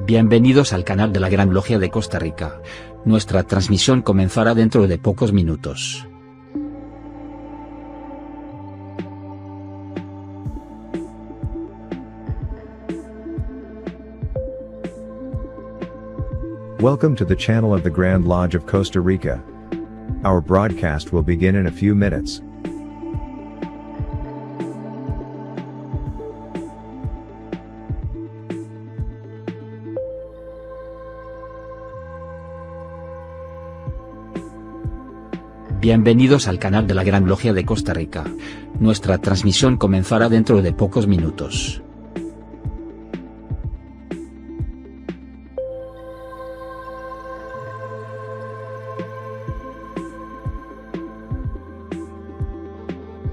Bienvenidos al canal de la Gran Logia de Costa Rica. Nuestra transmisión comenzará dentro de pocos minutos. Welcome to the channel of the Grand Lodge of Costa Rica. Our broadcast will begin in a few minutes. Bienvenidos al canal de la Gran Logia de Costa Rica. Nuestra transmisión comenzará dentro de pocos minutos.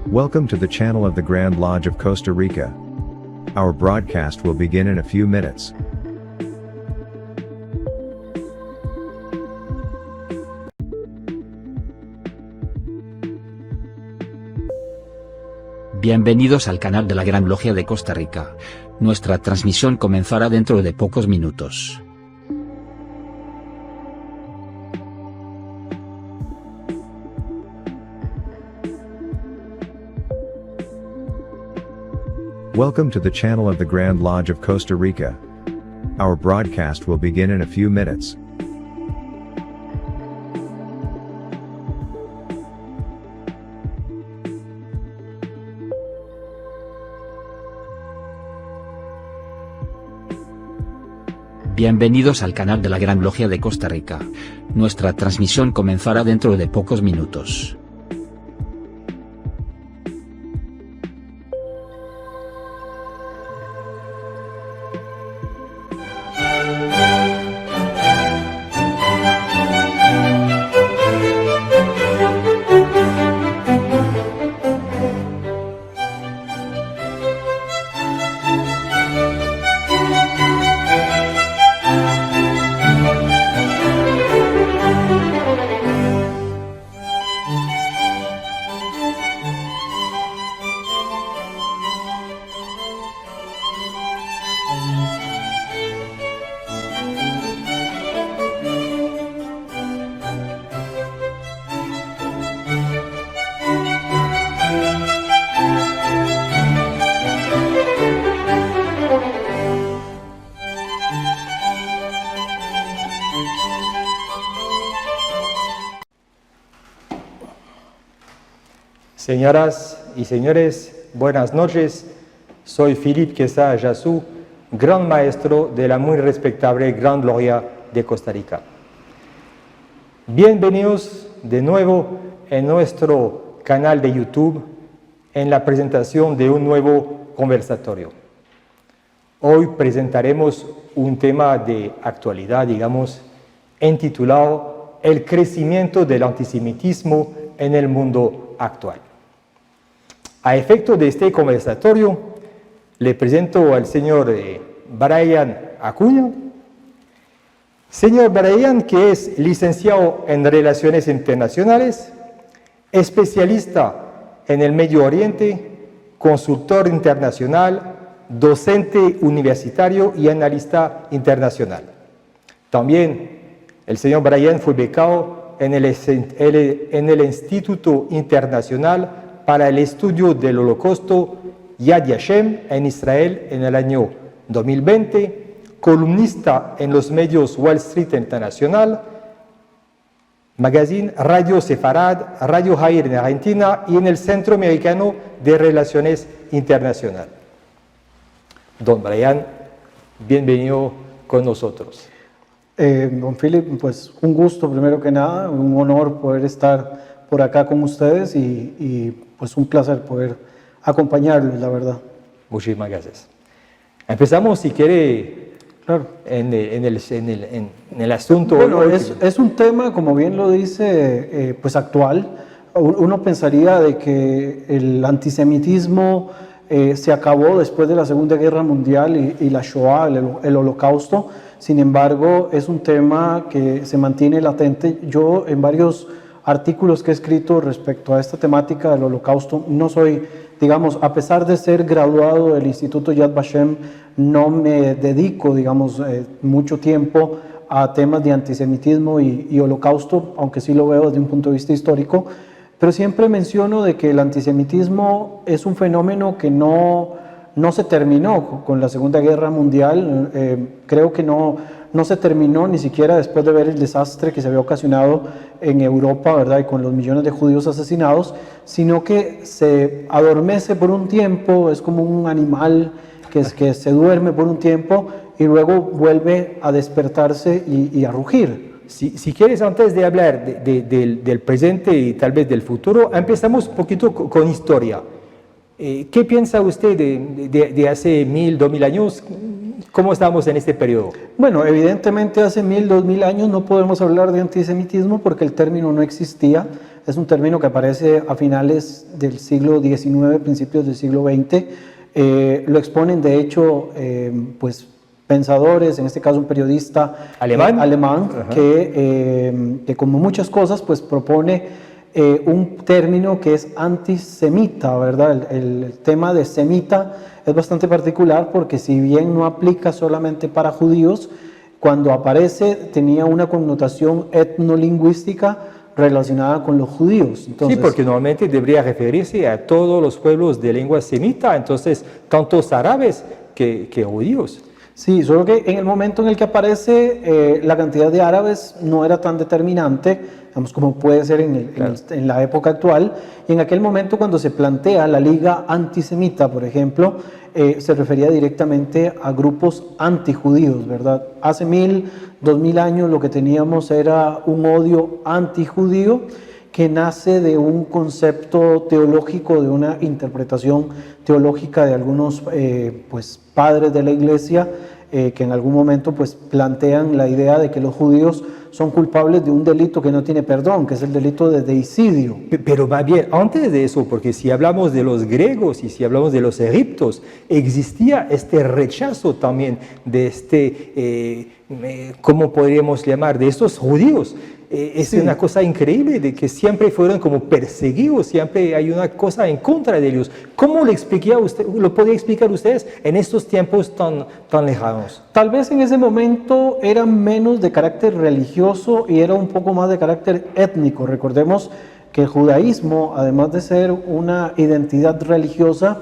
Welcome to the channel of the Grand Lodge of Costa Rica. Our broadcast will begin in a few minutes. Bienvenidos al canal de la Gran Logia de Costa Rica. Nuestra transmisión comenzará dentro de pocos minutos. Welcome to the channel of the Grand Lodge of Costa Rica. Our broadcast will begin in a few minutes. Bienvenidos al canal de la Gran Logia de Costa Rica. Nuestra transmisión comenzará dentro de pocos minutos. Señoras y señores, buenas noches. Soy Philippe Quesada Jassou, gran maestro de la muy respetable Gran Logia de Costa Rica. Bienvenidos de nuevo en nuestro canal de YouTube en la presentación de un nuevo conversatorio. Hoy presentaremos un tema de actualidad, digamos, intitulado El crecimiento del antisemitismo en el mundo actual. A efecto de este conversatorio, le presento al señor Brian Acuña. Señor Brian, que es licenciado en Relaciones Internacionales, especialista en el Medio Oriente, consultor internacional, docente universitario y analista internacional. También el señor Brian fue becado en el Instituto Internacional para el Estudio del Holocausto Yad Vashem en Israel en el año 2020, columnista en los medios Wall Street International, Magazine, Radio Sefarad, Radio Jair en Argentina y en el Centro Americano de Relaciones Internacionales. Don Brian, bienvenido con nosotros. Don Philip, pues un gusto primero que nada, un honor poder estar por acá con ustedes y pues un placer poder acompañarlos, la verdad. Muchísimas gracias. Empezamos, si quiere, claro, en el asunto. Bueno, es un tema, como bien lo dice, pues actual. Uno pensaría de que el antisemitismo se acabó después de la Segunda Guerra Mundial y la Shoah, el Holocausto. Sin embargo, es un tema que se mantiene latente. Yo en varios artículos que he escrito respecto a esta temática del Holocausto. No soy, digamos, a pesar de ser graduado del Instituto Yad Vashem, no me dedico, digamos, mucho tiempo a temas de antisemitismo y Holocausto, aunque sí lo veo desde un punto de vista histórico, pero siempre menciono de que el antisemitismo es un fenómeno que no se terminó con la Segunda Guerra Mundial. Creo que no se terminó ni siquiera después de ver el desastre que se había ocasionado en Europa, ¿verdad? Y con los millones de judíos asesinados, sino que se adormece por un tiempo, es como un animal que se duerme por un tiempo y luego vuelve a despertarse y a rugir. Si quieres, antes de hablar del presente y tal vez del futuro, empezamos un poquito con historia. ¿Qué piensa usted de hace 1000, 2000 años? ¿Cómo estamos en este periodo? Bueno, evidentemente hace 1000, 2000 años no podemos hablar de antisemitismo porque el término no existía. Es un término que aparece a finales del siglo XIX, principios del siglo XX. Lo exponen, de hecho, pues pensadores, en este caso un periodista alemán que como muchas cosas pues propone un término que es antisemita, ¿verdad? El tema de semita es bastante particular porque si bien no aplica solamente para judíos, cuando aparece tenía una connotación etnolingüística relacionada con los judíos. Entonces, sí, porque normalmente debería referirse a todos los pueblos de lengua semita, entonces tantos árabes que judíos. Sí, solo que en el momento en el que aparece la cantidad de árabes no era tan determinante, digamos, como puede ser en la época actual. Y en aquel momento, cuando se plantea la Liga Antisemita, por ejemplo, se refería directamente a grupos antijudíos, ¿verdad? Hace 1000, 2000 años lo que teníamos era un odio antijudío que nace de un concepto teológico, de una interpretación teológica de algunos pues, padres de la iglesia que en algún momento pues, plantean la idea de que los judíos son culpables de un delito que no tiene perdón, que es el delito de deicidio. Pero va bien, antes de eso, porque si hablamos de los griegos y si hablamos de los egipcios, existía este rechazo también de ¿cómo podríamos llamar? De estos judíos. Es una cosa increíble de que siempre fueron como perseguidos, siempre hay una cosa en contra de ellos. ¿Cómo lo podría explicar ustedes en estos tiempos tan lejanos? Tal vez en ese momento era menos de carácter religioso y era un poco más de carácter étnico. Recordemos que el judaísmo, además de ser una identidad religiosa,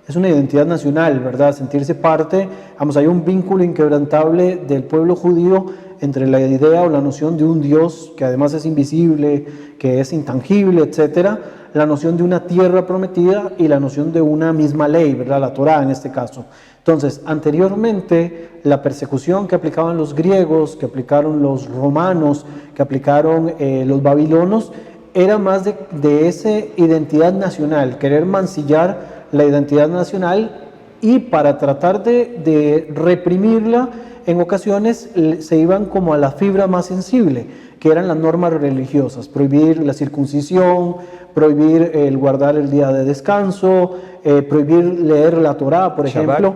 es una identidad nacional, ¿verdad? Sentirse parte, vamos, hay un vínculo inquebrantable del pueblo judío entre la idea o la noción de un Dios que además es invisible, que es intangible, etcétera, la noción de una tierra prometida y la noción de una misma ley, ¿verdad? La Torá en este caso. Entonces, anteriormente, la persecución que aplicaban los griegos, que aplicaron los romanos, que aplicaron los babilonos, era más de esa identidad nacional, querer mancillar la identidad nacional y para tratar de reprimirla, en ocasiones se iban como a la fibra más sensible, que eran las normas religiosas, prohibir la circuncisión, prohibir el guardar el día de descanso, prohibir leer la Torá, por ejemplo,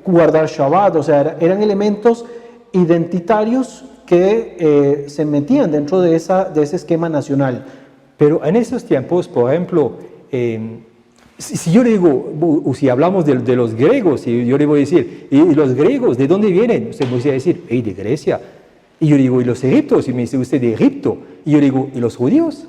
guardar Shabbat, o sea, eran elementos identitarios que se metían dentro de ese esquema nacional. Pero en esos tiempos, por ejemplo, si yo le digo, o si hablamos de los griegos, y yo le voy a decir, ¿y los griegos de dónde vienen? Usted me va a decir, de Grecia. Y yo le digo, ¿y los egipcios? Y me dice usted, de Egipto. Y yo le digo, ¿y los judíos?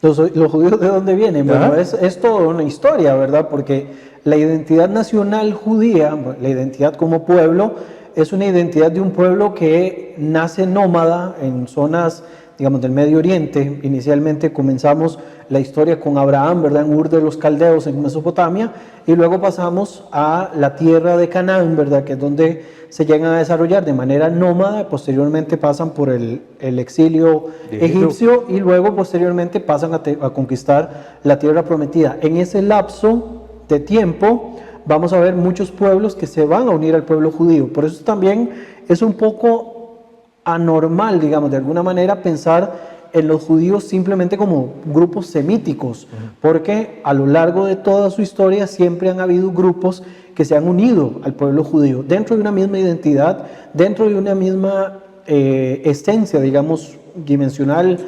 ¿Los judíos de dónde vienen? Bueno, es toda una historia, ¿verdad? Porque la identidad nacional judía, la identidad como pueblo, es una identidad de un pueblo que nace nómada en zonas, digamos, del Medio Oriente. Inicialmente comenzamos la historia con Abraham, ¿verdad? En Ur de los Caldeos, en Mesopotamia, y luego pasamos a la tierra de Canaán, ¿verdad? Que es donde se llegan a desarrollar de manera nómada, posteriormente pasan por el exilio egipcio y luego posteriormente pasan a conquistar la tierra prometida. En ese lapso de tiempo vamos a ver muchos pueblos que se van a unir al pueblo judío. Por eso también es un poco anormal, digamos, de alguna manera pensar en los judíos simplemente como grupos semíticos, porque a lo largo de toda su historia siempre han habido grupos que se han unido al pueblo judío, dentro de una misma identidad, dentro de una misma esencia, digamos, dimensional.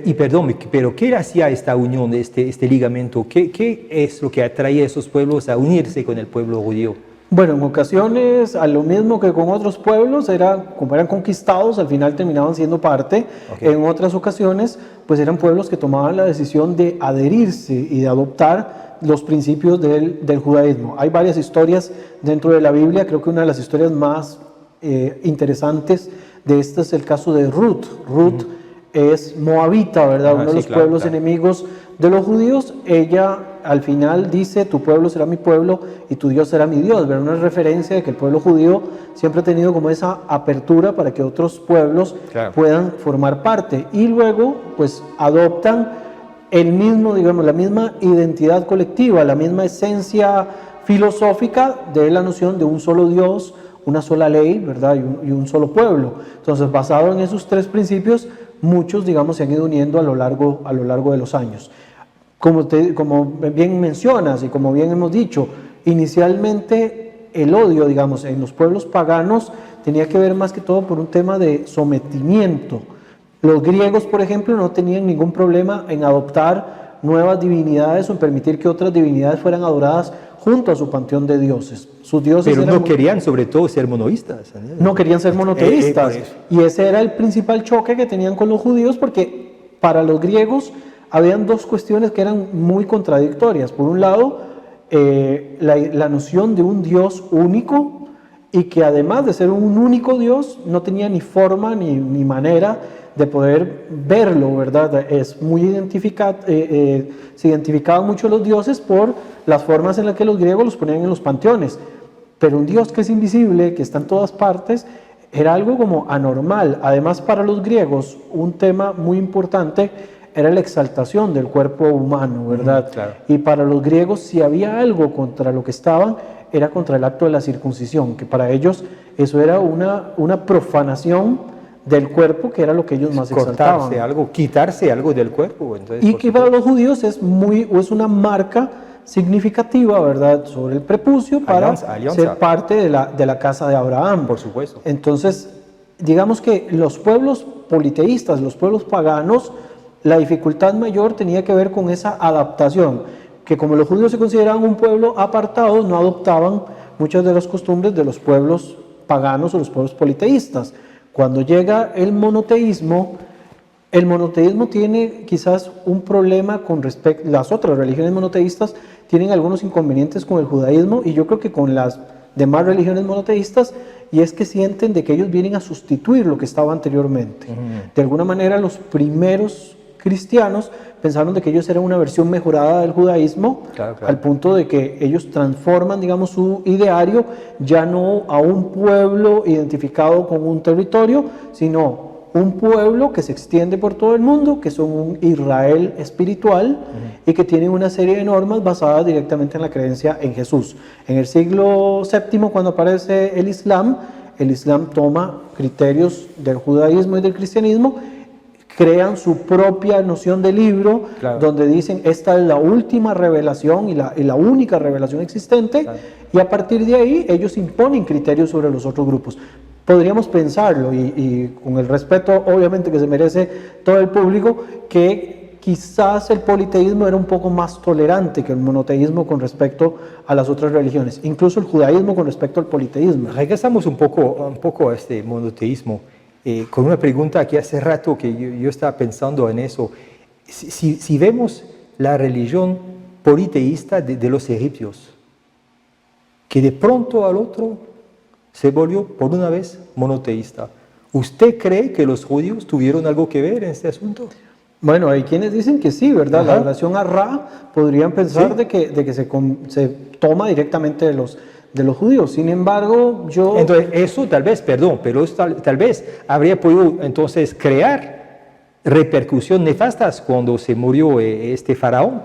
Y perdón, pero ¿qué hacía esta unión, este ligamento? ¿Qué es lo que atraía a esos pueblos a unirse con el pueblo judío? Bueno, en ocasiones, a lo mismo que con otros pueblos, como eran conquistados, al final terminaban siendo parte. Okay. En otras ocasiones, pues eran pueblos que tomaban la decisión de adherirse y de adoptar los principios del judaísmo. Hay varias historias dentro de la Biblia. Creo que una de las historias más interesantes de este es el caso de Ruth. Ruth es moabita, ¿verdad? Uno de los pueblos enemigos de los judíos. Ella al final dice: tu pueblo será mi pueblo y tu Dios será mi Dios. ¿Verdad? Una referencia de que el pueblo judío siempre ha tenido como esa apertura para que otros pueblos puedan formar parte. Y luego, pues, adoptan el mismo, digamos, la misma identidad colectiva, la misma esencia filosófica de la noción de un solo Dios, una sola ley, ¿verdad? Y un solo pueblo. Entonces, basado en esos tres principios, muchos, digamos, se han ido uniendo a lo largo de los años. Como bien mencionas y como bien hemos dicho, inicialmente el odio, digamos, en los pueblos paganos tenía que ver más que todo por un tema de sometimiento. Los griegos, por ejemplo, no tenían ningún problema en adoptar nuevas divinidades o en permitir que otras divinidades fueran adoradas junto a su panteón de dioses. Sus dioses pero no querían, sobre todo, ser monoístas. No querían ser monoteístas. Y ese era el principal choque que tenían con los judíos, porque para los griegos habían dos cuestiones que eran muy contradictorias. Por un lado, la noción de un Dios único, y que además de ser un único Dios, no tenía ni forma ni manera de poder verlo, ¿verdad? Es muy se identificaban mucho los dioses por las formas en las que los griegos los ponían en los panteones. Pero un Dios que es invisible, que está en todas partes, era algo como anormal. Además, para los griegos, un tema muy importante era la exaltación del cuerpo humano, ¿verdad? Claro. Y para los griegos, si había algo contra lo que estaban, era contra el acto de la circuncisión, que para ellos eso era una profanación del cuerpo, que era lo que ellos más exaltaban. Quitarse algo del cuerpo. Entonces, y que para los judíos es una marca significativa, ¿verdad?, sobre el prepucio para ser parte de la casa de Abraham. Por supuesto. Entonces, digamos que los pueblos politeístas, los pueblos paganos, la dificultad mayor tenía que ver con esa adaptación, que como los judíos se consideraban un pueblo apartado, no adoptaban muchas de las costumbres de los pueblos paganos o los pueblos politeístas. Cuando llega el monoteísmo tiene quizás un problema con respecto, las otras religiones monoteístas tienen algunos inconvenientes con el judaísmo y yo creo que con las demás religiones monoteístas, y es que sienten de que ellos vienen a sustituir lo que estaba anteriormente. De alguna manera los primeros cristianos pensaron de que ellos eran una versión mejorada del judaísmo, al punto de que ellos transforman, digamos, su ideario ya no a un pueblo identificado con un territorio, sino un pueblo que se extiende por todo el mundo, que son un Israel espiritual y que tienen una serie de normas basadas directamente en la creencia en Jesús. En el siglo VII, cuando aparece el Islam toma criterios del judaísmo y del cristianismo, crean su propia noción de libro, donde dicen esta es la última revelación y la única revelación existente, y a partir de ahí ellos imponen criterios sobre los otros grupos. Podríamos pensarlo, y con el respeto obviamente que se merece todo el público, que quizás el politeísmo era un poco más tolerante que el monoteísmo con respecto a las otras religiones, incluso el judaísmo con respecto al politeísmo. Regresamos un poco a este monoteísmo. Con una pregunta que hace rato que yo estaba pensando en eso. Si vemos la religión politeísta de los egipcios, que de pronto al otro se volvió por una vez monoteísta, ¿usted cree que los judíos tuvieron algo que ver en este asunto? Bueno, hay quienes dicen que sí, ¿verdad? La adoración a Ra podrían pensar de que se toma directamente de los judíos. Sin embargo, Entonces, eso tal vez, pero tal vez habría podido entonces crear repercusiones nefastas cuando se murió este faraón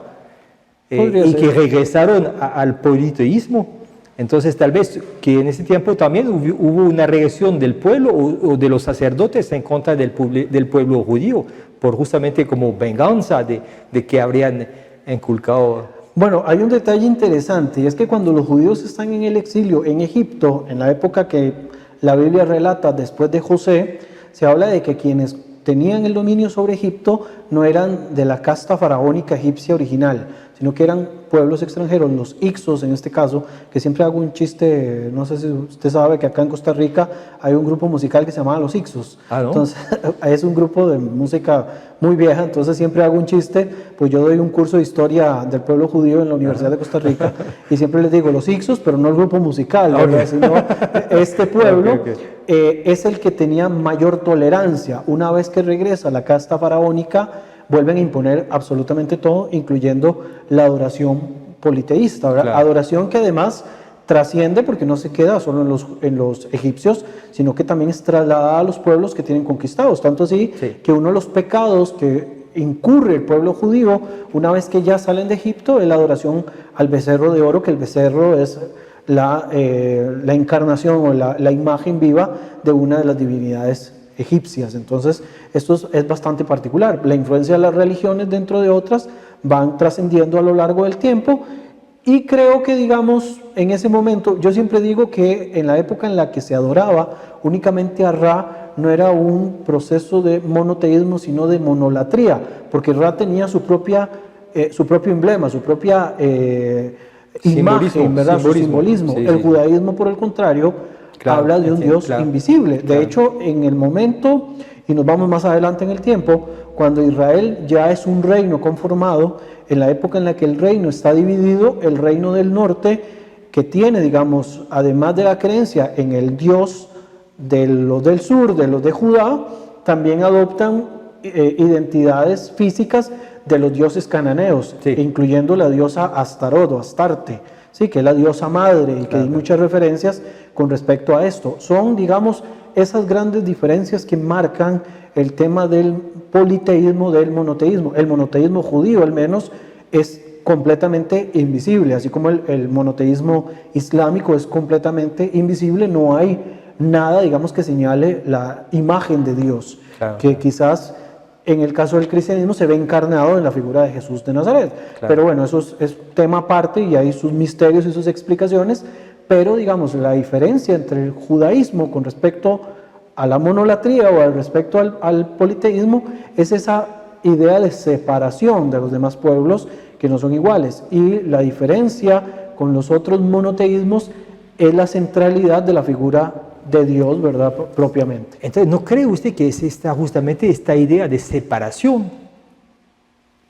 y que regresaron al politeísmo. Entonces, tal vez que en ese tiempo también hubo una regresión del pueblo o de los sacerdotes en contra del pueblo judío, por justamente como venganza de que habrían inculcado. Bueno, hay un detalle interesante, y es que cuando los judíos están en el exilio en Egipto, en la época que la Biblia relata después de José, se habla de que quienes tenían el dominio sobre Egipto no eran de la casta faraónica egipcia original, sino que eran pueblos extranjeros, los Ixos en este caso, que siempre hago un chiste, no sé si usted sabe que acá en Costa Rica hay un grupo musical que se llama Los Ixos. Ah, ¿no? Entonces, es un grupo de música muy vieja, entonces siempre hago un chiste, pues yo doy un curso de historia del pueblo judío en la Universidad de Costa Rica y siempre les digo Los Ixos, pero no el grupo musical, ¿verdad? Sino este pueblo es el que tenía mayor tolerancia. Una vez que regresa la casta faraónica, vuelven a imponer absolutamente todo, incluyendo la adoración politeísta, ¿verdad? Claro. Adoración que además trasciende porque no se queda solo en los egipcios, sino que también es trasladada a los pueblos que tienen conquistados. Tanto así que uno de los pecados que incurre el pueblo judío una vez que ya salen de Egipto es la adoración al becerro de oro, que el becerro es la encarnación o la imagen viva de una de las divinidades egipcias. Entonces, esto es bastante particular. La influencia de las religiones dentro de otras van trascendiendo a lo largo del tiempo y creo que, digamos, en ese momento, yo siempre digo que en la época en la que se adoraba únicamente a Ra, no era un proceso de monoteísmo, sino de monolatría, porque Ra tenía su propio emblema, su propia imagen, ¿verdad? Su simbolismo. Sí, el sí. judaísmo, por el contrario, Claro, habla de un Dios claro. invisible. De hecho, en el momento, y nos vamos más adelante en el tiempo, cuando Israel ya es un reino conformado, en la época en la que el reino está dividido, el reino del norte, que tiene, digamos, además de la creencia en el Dios de los del sur, de los de Judá, también adoptan identidades físicas de los dioses cananeos, Sí. incluyendo la diosa Astarot o Astarte, ¿sí? Que es la diosa madre y que hay muchas referencias con respecto a esto. Son, digamos, esas grandes diferencias que marcan el tema del politeísmo, del monoteísmo. El monoteísmo judío, al menos, es completamente invisible, así como el monoteísmo islámico es completamente invisible, no hay nada, digamos, que señale la imagen de Dios, Claro. que quizás en el caso del cristianismo se ve encarnado en la figura de Jesús de Nazaret. Claro. Pero bueno, eso es tema aparte y hay sus misterios y sus explicaciones, pero digamos, la diferencia entre el judaísmo con respecto a la monolatría o al respecto al politeísmo es esa idea de separación de los demás pueblos que no son iguales, y la diferencia con los otros monoteísmos es la centralidad de la figura de Dios, ¿verdad? Propiamente. Entonces, ¿no cree usted que es justamente esta idea de separación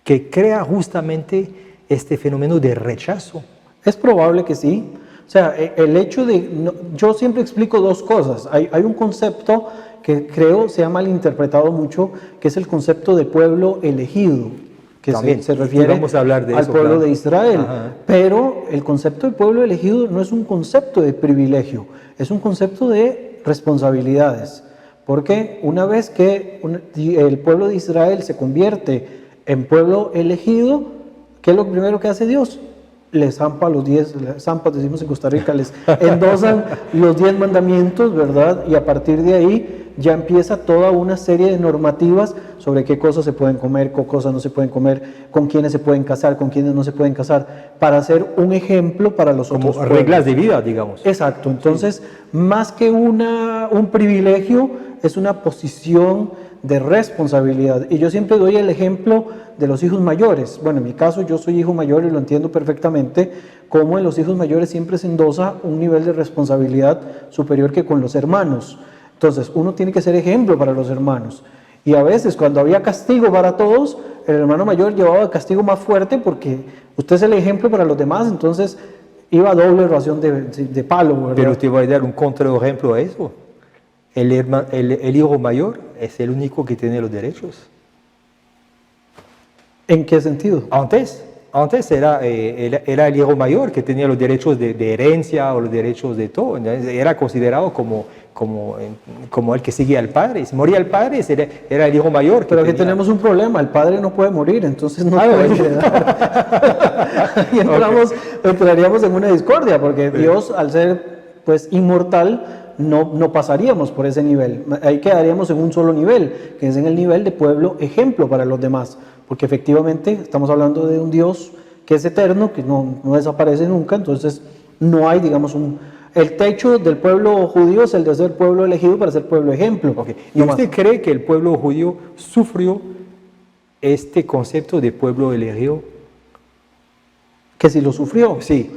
que crea justamente este fenómeno de rechazo? Es probable que sí. O sea, el hecho de... yo siempre explico dos cosas. Hay un concepto que creo se ha malinterpretado mucho, que es el concepto de pueblo elegido, que También, se refiere vamos a hablar de al eso, pueblo claro. de Israel. Ajá. Pero el concepto de pueblo elegido no es un concepto de privilegio, es un concepto de responsabilidades. Porque una vez que el pueblo de Israel se convierte en pueblo elegido, ¿qué es lo primero que hace Dios? Les zampa los 10, zampas decimos en Costa Rica, les endosan los 10 mandamientos, ¿verdad? Y a partir de ahí ya empieza toda una serie de normativas sobre qué cosas se pueden comer, qué cosas no se pueden comer, con quiénes se pueden casar, con quiénes no se pueden casar, para ser un ejemplo para los Como otros pueblos. reglas de vida, digamos. Exacto, entonces más que un privilegio, es una posición de responsabilidad. Y yo siempre doy el ejemplo de los hijos mayores. Bueno, en mi caso yo soy hijo mayor y lo entiendo perfectamente, como en los hijos mayores siempre se endosa un nivel de responsabilidad superior que con los hermanos. Entonces uno tiene que ser ejemplo para los hermanos. Y a veces cuando había castigo para todos, el hermano mayor llevaba el castigo más fuerte porque usted es el ejemplo para los demás, entonces iba a doble ración de palo, ¿verdad? Pero te voy a dar un contraejemplo a eso. El hijo mayor es el único que tiene los derechos. ¿En qué sentido? Antes era el hijo mayor que tenía los derechos de herencia o los derechos de todo. Entonces, era considerado como el que seguía al padre. Si moría el padre, era el hijo mayor. Pero aquí tenía... tenemos un problema, el padre no puede morir, entonces no puede heredar. Y entraríamos en una discordia, porque Dios, al ser pues inmortal, no pasaríamos por ese nivel. Ahí quedaríamos en un solo nivel, que es en el nivel de pueblo ejemplo para los demás, porque efectivamente estamos hablando de un Dios que es eterno, que no desaparece nunca, entonces no hay, digamos, el techo del pueblo judío es el de ser pueblo elegido para ser pueblo ejemplo. Okay. ¿Y usted cree que el pueblo judío sufrió este concepto de pueblo elegido? Que si lo sufrió. Sí.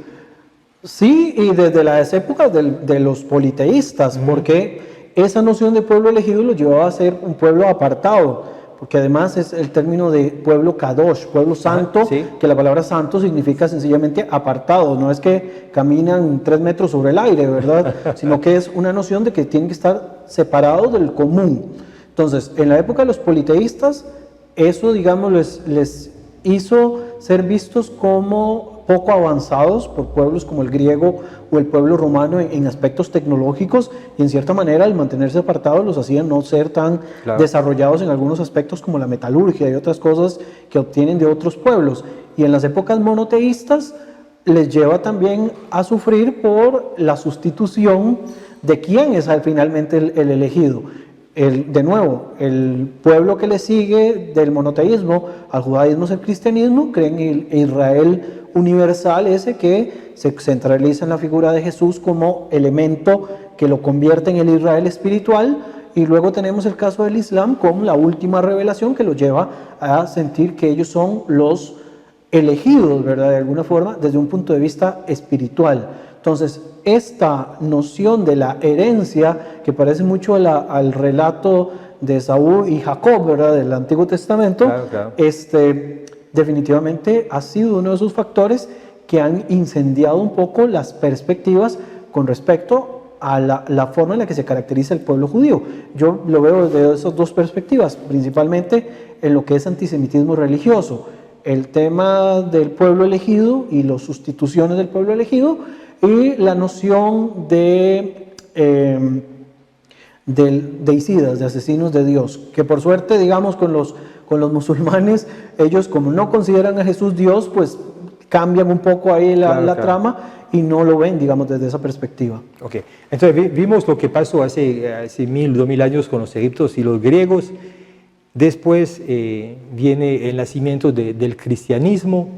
Sí, y desde las épocas de los politeístas, porque esa noción de pueblo elegido lo llevaba a ser un pueblo apartado, porque además es el término de pueblo kadosh, pueblo santo, sí. que la palabra santo significa sencillamente apartado, no es que caminan 3 metros sobre el aire, ¿verdad? Sino que es una noción de que tienen que estar separados del común. Entonces, en la época de los politeístas, eso, digamos, les hizo ser vistos como poco avanzados por pueblos como el griego o el pueblo romano en aspectos tecnológicos, y en cierta manera al mantenerse apartados los hacían no ser tan desarrollados en algunos aspectos como la metalurgia y otras cosas que obtienen de otros pueblos. Y en las épocas monoteístas les lleva también a sufrir por la sustitución de quién es finalmente el elegido. De nuevo, el pueblo que le sigue del monoteísmo al judaísmo es el cristianismo, creen en el Israel universal, ese que se centraliza en la figura de Jesús como elemento que lo convierte en el Israel espiritual, y luego tenemos el caso del Islam como la última revelación que los lleva a sentir que ellos son los elegidos, ¿verdad? De alguna forma, desde un punto de vista espiritual. Entonces, esta noción de la herencia, que parece mucho al relato de Saúl y Jacob, ¿verdad?, del Antiguo Testamento, claro. Definitivamente ha sido uno de esos factores que han incendiado un poco las perspectivas con respecto a la forma en la que se caracteriza el pueblo judío. Yo lo veo desde esas dos perspectivas, principalmente en lo que es antisemitismo religioso, el tema del pueblo elegido y las sustituciones del pueblo elegido, y la noción de deicidas, de asesinos de Dios, que por suerte, digamos, con los musulmanes, ellos como no consideran a Jesús Dios, pues cambian un poco ahí la trama y no lo ven, digamos, desde esa perspectiva. Ok, entonces vimos lo que pasó hace 1000, 2000 años con los egipcios y los griegos. Después viene el nacimiento del cristianismo,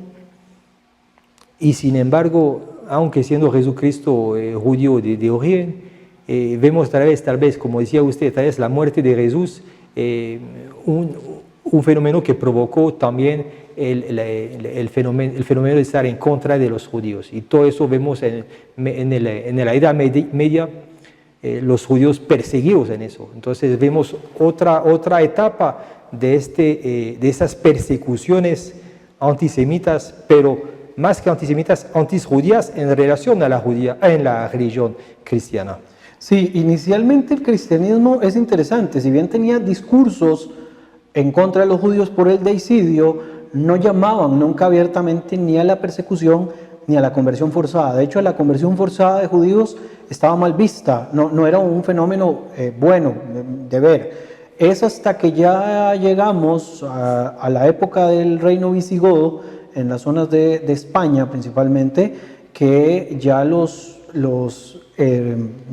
y sin embargo, aunque siendo Jesucristo judío de origen, vemos tal vez, como decía usted, tal vez la muerte de Jesús, un fenómeno que provocó también el fenómeno de estar en contra de los judíos. Y todo eso vemos en la Edad Media, los judíos perseguidos en eso. Entonces vemos otra etapa de esas persecuciones antisemitas, pero más que antisemitas, antisjudías en relación a en la religión cristiana. Sí, inicialmente el cristianismo es interesante, si bien tenía discursos en contra de los judíos por el deicidio, no llamaban nunca abiertamente ni a la persecución ni a la conversión forzada. De hecho, la conversión forzada de judíos estaba mal vista, no era un fenómeno bueno de ver. Es hasta que ya llegamos a la época del reino visigodo, en las zonas de España principalmente, que ya los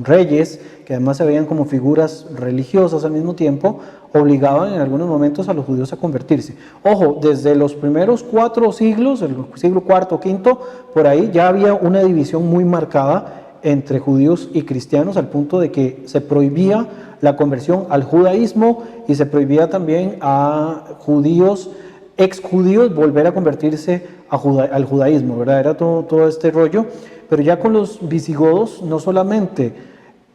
reyes, que además se veían como figuras religiosas al mismo tiempo, obligaban en algunos momentos a los judíos a convertirse. Ojo, desde los primeros 4 siglos, el siglo IV, V, por ahí ya había una división muy marcada entre judíos y cristianos, al punto de que se prohibía la conversión al judaísmo y se prohibía también a judíos, exjudíos, volver a convertirse al judaísmo, ¿verdad? Era todo este rollo. Pero ya con los visigodos no solamente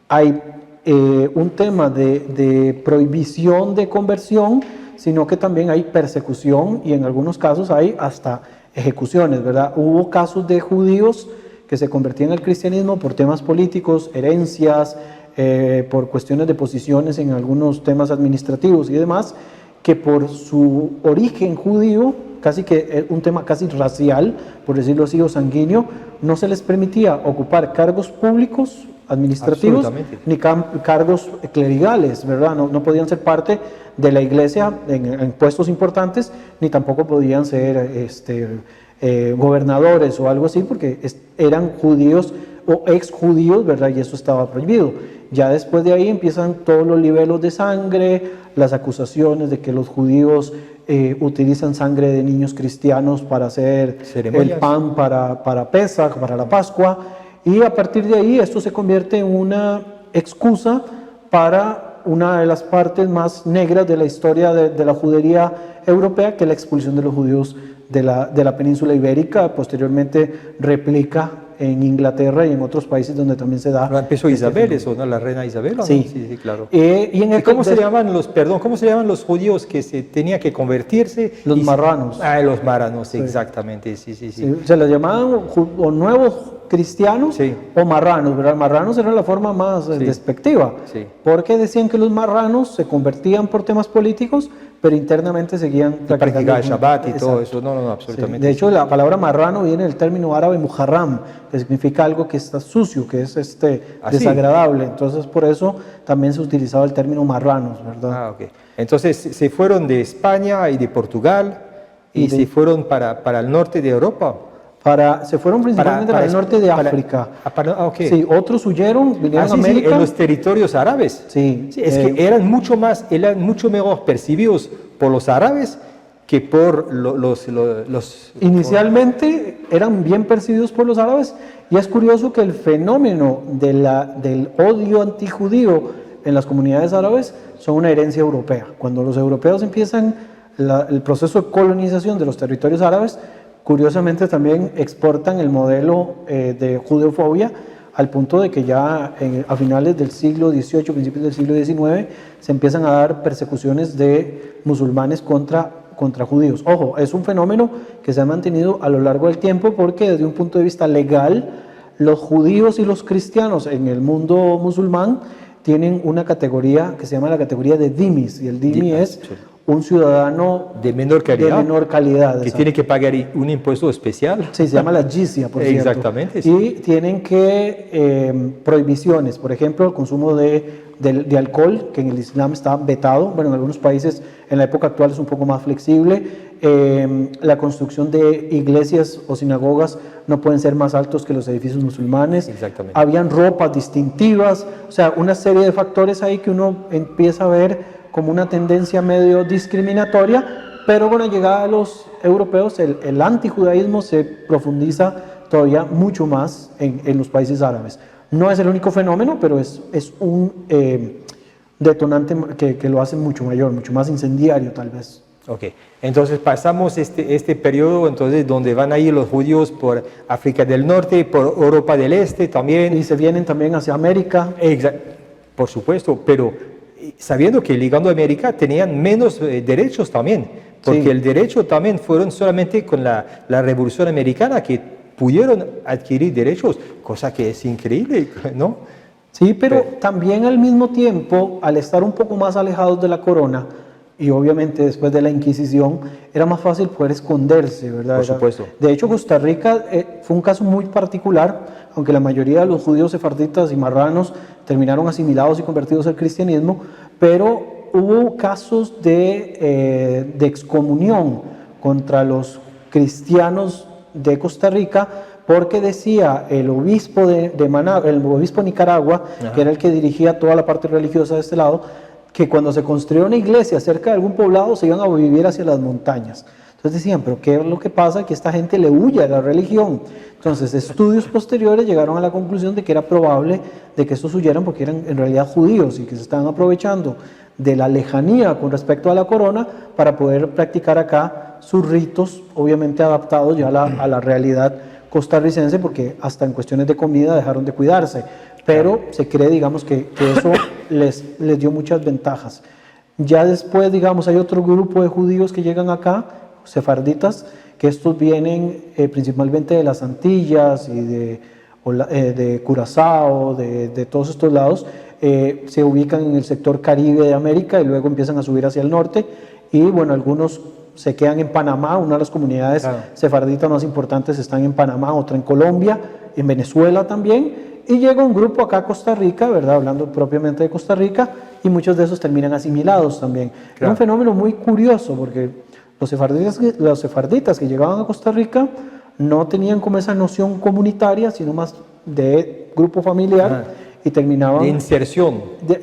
hay un tema de prohibición de conversión, sino que también hay persecución y en algunos casos hay hasta ejecuciones, ¿verdad? Hubo casos de judíos que se convertían al cristianismo por temas políticos, herencias, por cuestiones de posiciones en algunos temas administrativos y demás, que por su origen judío, casi que un tema casi racial, por decirlo así, o sanguíneo, no se les permitía ocupar cargos públicos, administrativos, ni cargos clerigales, ¿verdad? No podían ser parte de la iglesia en puestos importantes, ni tampoco podían ser gobernadores o algo así, porque eran judíos o exjudíos, ¿verdad? Y eso estaba prohibido. Ya después de ahí empiezan todos los libelos de sangre, las acusaciones de que los judíos utilizan sangre de niños cristianos para hacer el pan para Pesaj, para la Pascua, Y a partir de ahí esto se convierte en una excusa para una de las partes más negras de la historia de la judería europea, que es la expulsión de los judíos de la península ibérica. Posteriormente replica en Inglaterra y en otros países donde también se da. Empezó Isabel, eso, ¿no? La reina Isabel. ¿No? Sí. Sí, claro. ¿Y cómo se llaman los judíos que se tenían que convertirse? Los marranos. Los marranos, sí. Exactamente, sí. Se les llamaban o nuevos cristianos o marranos, ¿verdad? Marranos era la forma más despectiva, porque decían que los marranos se convertían por temas políticos, pero internamente seguían practicando el Shabbat y todo eso. No, absolutamente. De hecho, la palabra marrano viene del término árabe muharram, que significa algo que está sucio, que es desagradable. Entonces, por eso también se utilizaba el término marranos, ¿verdad? Ok. Entonces, se fueron de España y de Portugal y se fueron para el norte de Europa. Se fueron principalmente para el norte de África. Sí, otros huyeron, vinieron a América. En los territorios árabes. Sí. Es que eran mucho mejor percibidos por los árabes que por los Inicialmente eran bien percibidos por los árabes, y es curioso que el fenómeno del odio antijudío en las comunidades árabes son una herencia europea. Cuando los europeos empiezan el proceso de colonización de los territorios árabes, curiosamente también exportan el modelo de judeofobia, al punto de que ya a finales del siglo XVIII, principios del siglo XIX, se empiezan a dar persecuciones de musulmanes contra judíos. Ojo, es un fenómeno que se ha mantenido a lo largo del tiempo, porque desde un punto de vista legal, los judíos y los cristianos en el mundo musulmán tienen una categoría que se llama la categoría de dhimis, y el dhimmi es un ciudadano de menor calidad que tiene que pagar un impuesto especial. Sí, se llama la jizya, por cierto. Exactamente. Sí. Y tienen prohibiciones, por ejemplo, el consumo de alcohol, que en el Islam está vetado. Bueno, en algunos países en la época actual es un poco más flexible. La construcción de iglesias o sinagogas no pueden ser más altos que los edificios musulmanes. Exactamente. Habían ropas distintivas, o sea, una serie de factores ahí que uno empieza a ver como una tendencia medio discriminatoria, pero con la llegada de los europeos el antijudaísmo se profundiza todavía mucho más en los países árabes. No es el único fenómeno, pero es un detonante que lo hace mucho mayor, mucho más incendiario tal vez. Ok, entonces pasamos este periodo entonces donde van a ir los judíos por África del Norte, por Europa del Este también. Y se vienen también hacia América. Por supuesto, pero sabiendo que llegando a América tenían menos derechos también, porque el derecho también fueron solamente con la Revolución Americana que pudieron adquirir derechos, cosa que es increíble, ¿no? Sí, pero también al mismo tiempo, al estar un poco más alejados de la corona, y obviamente después de la Inquisición, era más fácil poder esconderse, ¿verdad? Por supuesto. De hecho, Costa Rica fue un caso muy particular, aunque la mayoría de los judíos sefarditas y marranos terminaron asimilados y convertidos al cristianismo, pero hubo casos de excomunión contra los cristianos de Costa Rica, porque decía el obispo de el obispo de Nicaragua, que era el que dirigía toda la parte religiosa de este lado, que cuando se construyó una iglesia cerca de algún poblado se iban a vivir hacia las montañas. Entonces decían, pero ¿qué es lo que pasa? Que esta gente le huye a la religión. Entonces estudios posteriores llegaron a la conclusión de que era probable de que estos huyeran porque eran en realidad judíos y que se estaban aprovechando de la lejanía con respecto a la corona para poder practicar acá sus ritos, obviamente adaptados ya a la realidad costarricense, porque hasta en cuestiones de comida dejaron de cuidarse. Pero se cree, digamos, que eso les dio muchas ventajas. Ya después, digamos, hay otro grupo de judíos que llegan acá, sefarditas, que estos vienen principalmente de las Antillas y de Curazao, de todos estos lados, se ubican en el sector Caribe de América y luego empiezan a subir hacia el norte, y bueno, algunos se quedan en Panamá. Una de las comunidades sefarditas más importantes están en Panamá, otra en Colombia, en Venezuela también, y llega un grupo acá a Costa Rica, ¿verdad? Hablando propiamente de Costa Rica, y muchos de esos terminan asimilados también. Es un fenómeno muy curioso, porque los sefarditas que llegaban a Costa Rica no tenían como esa noción comunitaria, sino más de grupo familiar, y terminaban de inserción.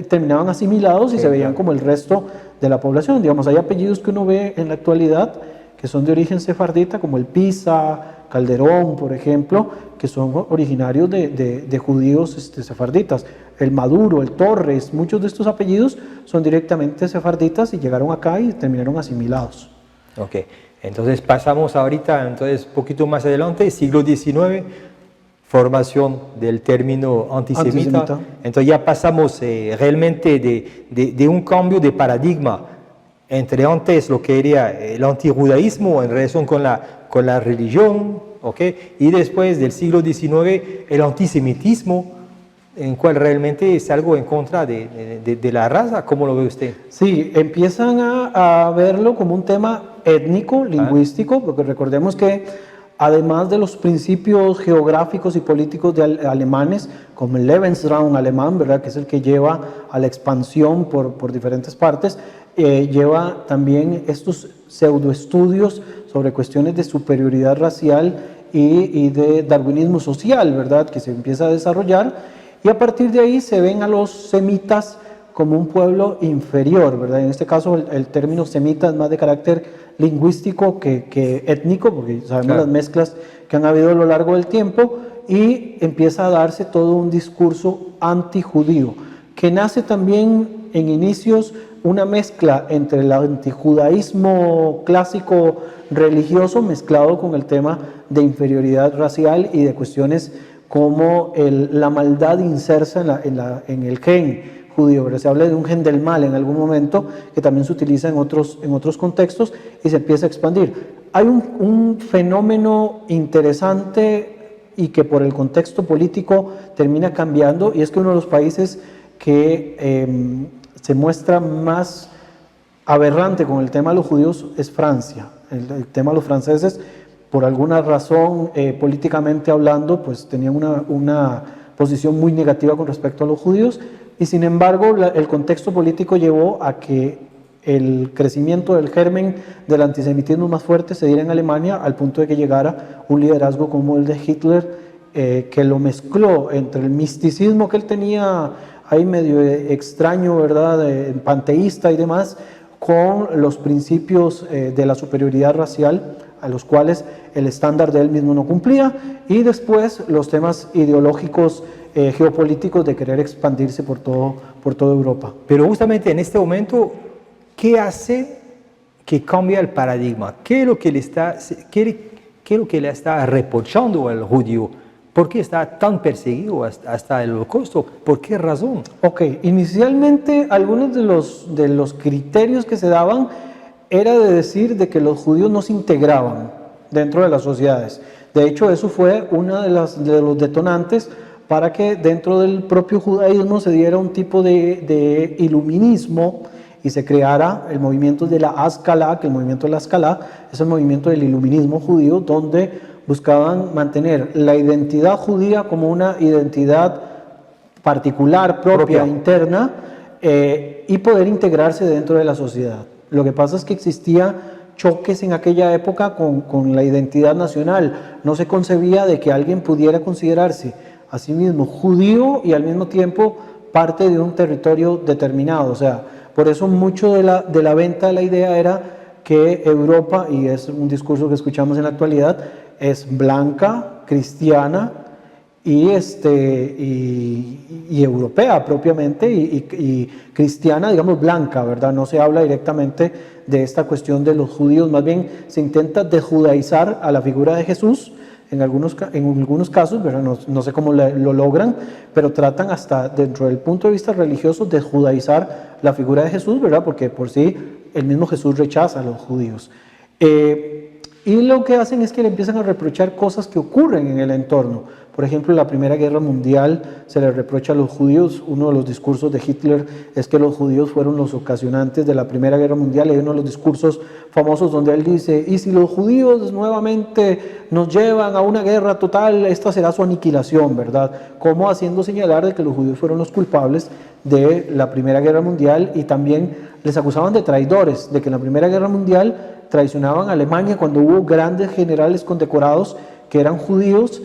Terminaban asimilados y se veían como el resto de la población. Digamos, hay apellidos que uno ve en la actualidad que son de origen sefardita, como el Pisa, Calderón, por ejemplo, que son originarios de judíos sefarditas. El Maduro, el Torres, muchos de estos apellidos son directamente sefarditas y llegaron acá y terminaron asimilados. Ok, entonces pasamos ahorita, entonces un poquito más adelante, siglo XIX, formación del término antisemita. Entonces ya pasamos realmente de un cambio de paradigma entre antes lo que era el antijudaísmo en relación con la religión, ¿okay? Y después del siglo XIX el antisemitismo, en cual realmente es algo en contra de la raza. ¿Cómo lo ve usted? Sí, empiezan a verlo como un tema étnico, lingüístico, porque recordemos que además de los principios geográficos y políticos alemanes, como el Lebensraum alemán, ¿verdad?, que es el que lleva a la expansión por diferentes partes, lleva también estos pseudoestudios sobre cuestiones de superioridad racial y de darwinismo social, ¿verdad?, que se empieza a desarrollar, y a partir de ahí se ven a los semitas como un pueblo inferior, ¿verdad? En este caso el término semita es más de carácter lingüístico que étnico, porque sabemos las mezclas que han habido a lo largo del tiempo, y empieza a darse todo un discurso antijudío, que nace también en inicios una mezcla entre el antijudaísmo clásico religioso mezclado con el tema de inferioridad racial y de cuestiones como la maldad insersa en el gen judío, pero se habla de un gen del mal en algún momento, que también se utiliza en otros contextos y se empieza a expandir. Hay un fenómeno interesante y que por el contexto político termina cambiando, y es que uno de los países que se muestra más aberrante con el tema de los judíos es Francia. El tema de los franceses, por alguna razón, políticamente hablando, pues tenían una posición muy negativa con respecto a los judíos, y sin embargo el contexto político llevó a que el crecimiento del germen del antisemitismo más fuerte se diera en Alemania, al punto de que llegara un liderazgo como el de Hitler, que lo mezcló entre el misticismo que él tenía ahí medio extraño, ¿verdad?, panteísta y demás, con los principios de la superioridad racial, a los cuales el estándar de él mismo no cumplía, y después los temas ideológicos geopolíticos de querer expandirse por toda Europa. Pero justamente en este momento, ¿qué hace que cambie el paradigma? ¿Qué es lo que le está reprochando al judío? ¿Por qué está tan perseguido hasta el Holocausto? ¿Por qué razón? Ok, inicialmente algunos de los criterios que se daban era de decir de que los judíos no se integraban dentro de las sociedades. De hecho, eso fue uno de los detonantes para que dentro del propio judaísmo se diera un tipo de iluminismo y se creara el movimiento de la Haskalah, que el movimiento de la Haskalah es el movimiento del iluminismo judío, donde buscaban mantener la identidad judía como una identidad particular, propia. Interna, y poder integrarse dentro de la sociedad. Lo que pasa es que existía choques en aquella época con la identidad nacional. No se concebía de que alguien pudiera considerarse a sí mismo judío y al mismo tiempo parte de un territorio determinado. O sea, por eso mucho de la venta de la idea era que Europa, y es un discurso que escuchamos en la actualidad, es blanca, cristiana y europea propiamente, y cristiana, digamos, blanca, ¿verdad? No se habla directamente de esta cuestión de los judíos, más bien se intenta dejudaizar a la figura de Jesús en algunos casos, ¿verdad? No sé cómo lo logran, pero tratan hasta dentro del punto de vista religioso de judaizar la figura de Jesús, ¿verdad? Porque por sí el mismo Jesús rechaza a los judíos. Y lo que hacen es que le empiezan a reprochar cosas que ocurren en el entorno. Por ejemplo, en la Primera Guerra Mundial se le reprocha a los judíos. Uno de los discursos de Hitler es que los judíos fueron los ocasionantes de la Primera Guerra Mundial. Hay uno de los discursos famosos donde él dice: y si los judíos nuevamente nos llevan a una guerra total, esta será su aniquilación, ¿verdad? Como haciendo señalar de que los judíos fueron los culpables de la Primera Guerra Mundial, y también les acusaban de traidores, de que en la Primera Guerra Mundial traicionaban a Alemania cuando hubo grandes generales condecorados que eran judíos,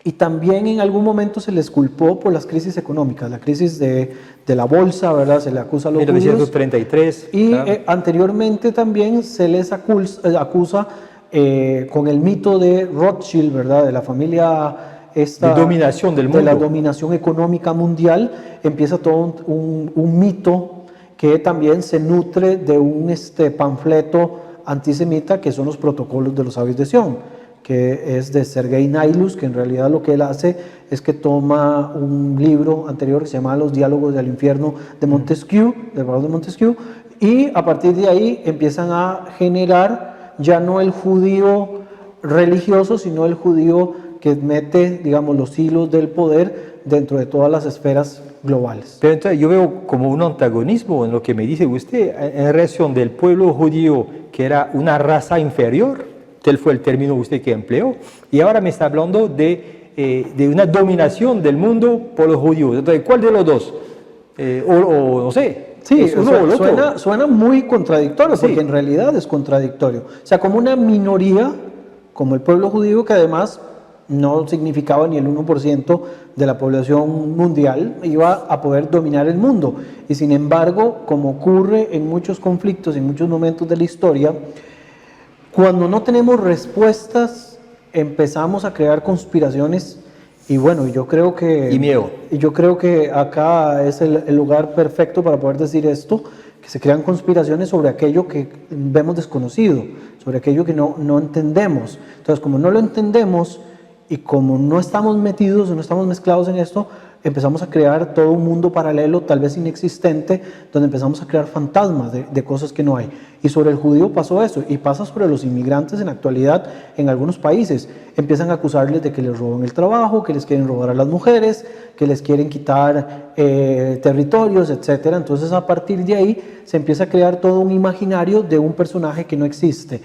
y también en algún momento se les culpó por las crisis económicas, la crisis de la bolsa, ¿verdad? Se le acusa a los 1933, judíos. Y claro. Anteriormente también se les acusa con el mito de Rothschild, ¿verdad? De la familia esta, de dominación del mundo. De la dominación económica mundial, empieza todo un mito que también se nutre de un panfleto antisemita que son los protocolos de los sabios de Sion, que es de Sergei Nilus, que en realidad lo que él hace es que toma un libro anterior que se llama Los diálogos del infierno de Montesquieu, del barón de Montesquieu, y a partir de ahí empiezan a generar ya no el judío religioso, sino el judío que mete, digamos, los hilos del poder dentro de todas las esferas globales. Pero entonces yo veo como un antagonismo en lo que me dice usted en relación del pueblo judío, que era una raza inferior, tal fue el término usted que empleó, y ahora me está hablando de una dominación del mundo por los judíos. Entonces, ¿cuál de los dos? O no sé. Sí, suena muy contradictorio, sí, porque en realidad es contradictorio. O sea, como una minoría, como el pueblo judío, que además no significaba ni el 1% de la población mundial, iba a poder dominar el mundo. Y sin embargo, como ocurre en muchos conflictos, en muchos momentos de la historia, cuando no tenemos respuestas, empezamos a crear conspiraciones. Y bueno, yo creo que... Y miedo. Y yo creo que acá es el lugar perfecto para poder decir esto, que se crean conspiraciones sobre aquello que vemos desconocido, sobre aquello que no entendemos. Entonces, como no lo entendemos y como no estamos metidos o no estamos mezclados en esto, empezamos a crear todo un mundo paralelo, tal vez inexistente, donde empezamos a crear fantasmas de cosas que no hay. Y sobre el judío pasó eso, y pasa sobre los inmigrantes en la actualidad en algunos países. Empiezan a acusarles de que les roban el trabajo, que les quieren robar a las mujeres, que les quieren quitar territorios, etc. Entonces, a partir de ahí se empieza a crear todo un imaginario de un personaje que no existe.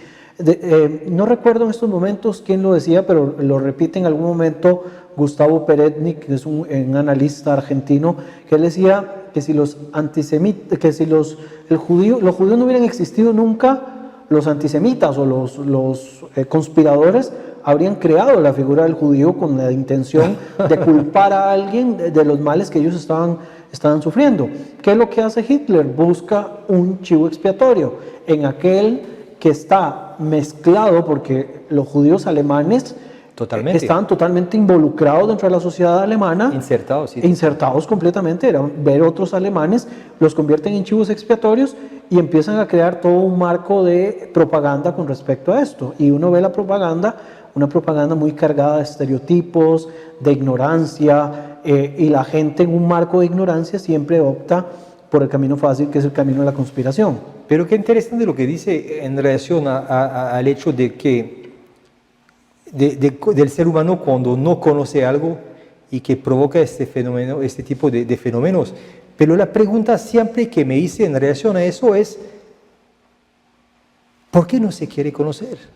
No recuerdo en estos momentos quién lo decía, pero lo repite en algún momento Gustavo Peretnik, que es un analista argentino, que él decía que si los antisemitas, que si los judíos no hubieran existido nunca, los antisemitas o los conspiradores habrían creado la figura del judío con la intención de culpar a alguien de los males que ellos estaban sufriendo. ¿Qué es lo que hace Hitler? Busca un chivo expiatorio en aquel que está mezclado, porque los judíos alemanes estaban totalmente involucrados dentro de la sociedad alemana, insertados completamente. Era ver otros alemanes, los convierten en chivos expiatorios y empiezan a crear todo un marco de propaganda con respecto a esto. Y uno ve la propaganda, una propaganda muy cargada de estereotipos, de ignorancia, y la gente en un marco de ignorancia siempre opta por el camino fácil, que es el camino de la conspiración. Pero qué interesante lo que dice en relación al hecho de que del ser humano cuando no conoce algo y que provoca este fenómeno, este tipo de fenómenos. Pero la pregunta siempre que me hice en relación a eso es, ¿por qué no se quiere conocer?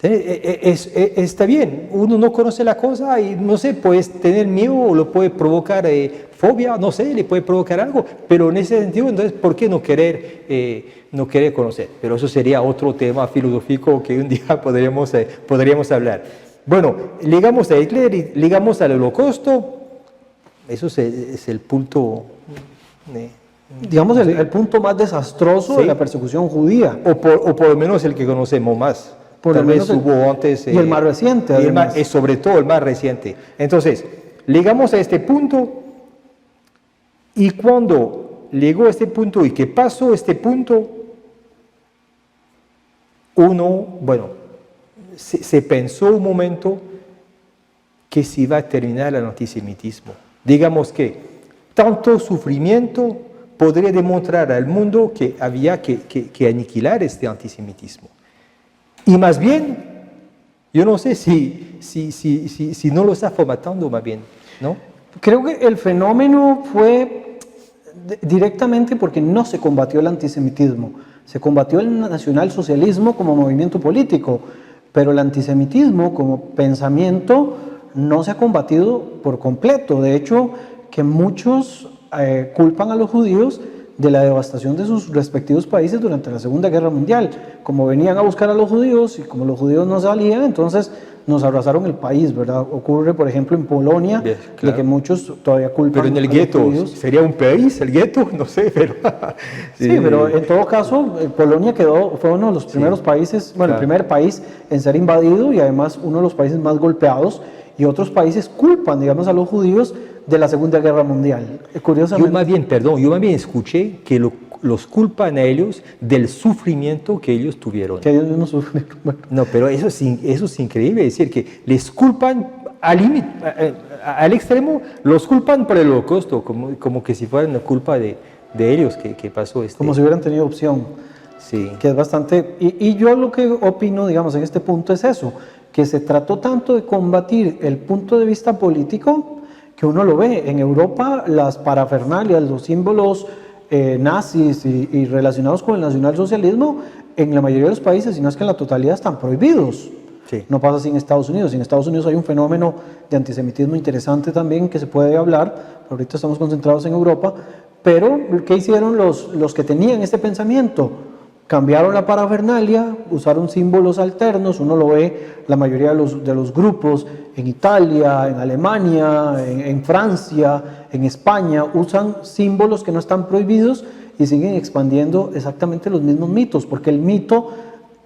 Está bien, uno no conoce la cosa y no sé, puede tener miedo o lo puede provocar fobia, no sé, le puede provocar algo, pero en ese sentido, entonces, ¿por qué no querer conocer? Pero eso sería otro tema filosófico que un día podríamos hablar. Bueno, ligamos a Hitler y ligamos al Holocausto, eso es el punto... digamos, el punto más desastroso de la persecución judía. O por lo menos el que conocemos más. Tal vez hubo antes... y el más reciente, además. Sobre todo el más reciente. Entonces, llegamos a este punto, y cuando llegó a este punto y que pasó este punto, se pensó un momento que se iba a terminar el antisemitismo. Digamos que tanto sufrimiento podría demostrar al mundo que había que aniquilar este antisemitismo. Y más bien, yo no sé si no lo está fomentando más bien, ¿no? Creo que el fenómeno fue directamente porque no se combatió el antisemitismo, se combatió el nacionalsocialismo como movimiento político, pero el antisemitismo como pensamiento no se ha combatido por completo. De hecho, que muchos culpan a los judíos de la devastación de sus respectivos países durante la Segunda Guerra Mundial. Como venían a buscar a los judíos y como los judíos no salían, entonces nos arrasaron el país, ¿verdad? Ocurre, por ejemplo, en Polonia, Claro. de que muchos todavía culpan Pero en el a los gueto, judíos. ¿sería un país el gueto? No sé, pero... Sí, pero en todo caso, Polonia fue uno de los primeros países, bueno, claro. el primer país en ser invadido y además uno de los países más golpeados, y otros países culpan, digamos, a los judíos de la Segunda Guerra Mundial. Curiosamente. Yo más bien escuché que los culpan a ellos del sufrimiento que ellos tuvieron. Que ellos mismos sufrieron. Bueno, No, pero eso es increíble, es decir, que les culpan al extremo, los culpan por el holocausto, como que si fuera una culpa de ellos que pasó esto. como si hubieran tenido opción. Sí. Que es bastante, y yo lo que opino, digamos, en este punto es eso, que se trató tanto de combatir el punto de vista político, que uno lo ve en Europa, las parafernalias, los símbolos nazis y relacionados con el nacionalsocialismo, en la mayoría de los países, si no es que en la totalidad, están prohibidos. Sí. No pasa así en Estados Unidos. En Estados Unidos hay un fenómeno de antisemitismo interesante también que se puede hablar, pero ahorita estamos concentrados en Europa. Pero, ¿qué hicieron los que tenían este pensamiento? Cambiaron la parafernalia, usaron símbolos alternos, uno lo ve, la mayoría de los grupos en Italia, en Alemania, en Francia, en España, usan símbolos que no están prohibidos y siguen expandiendo exactamente los mismos mitos, porque el mito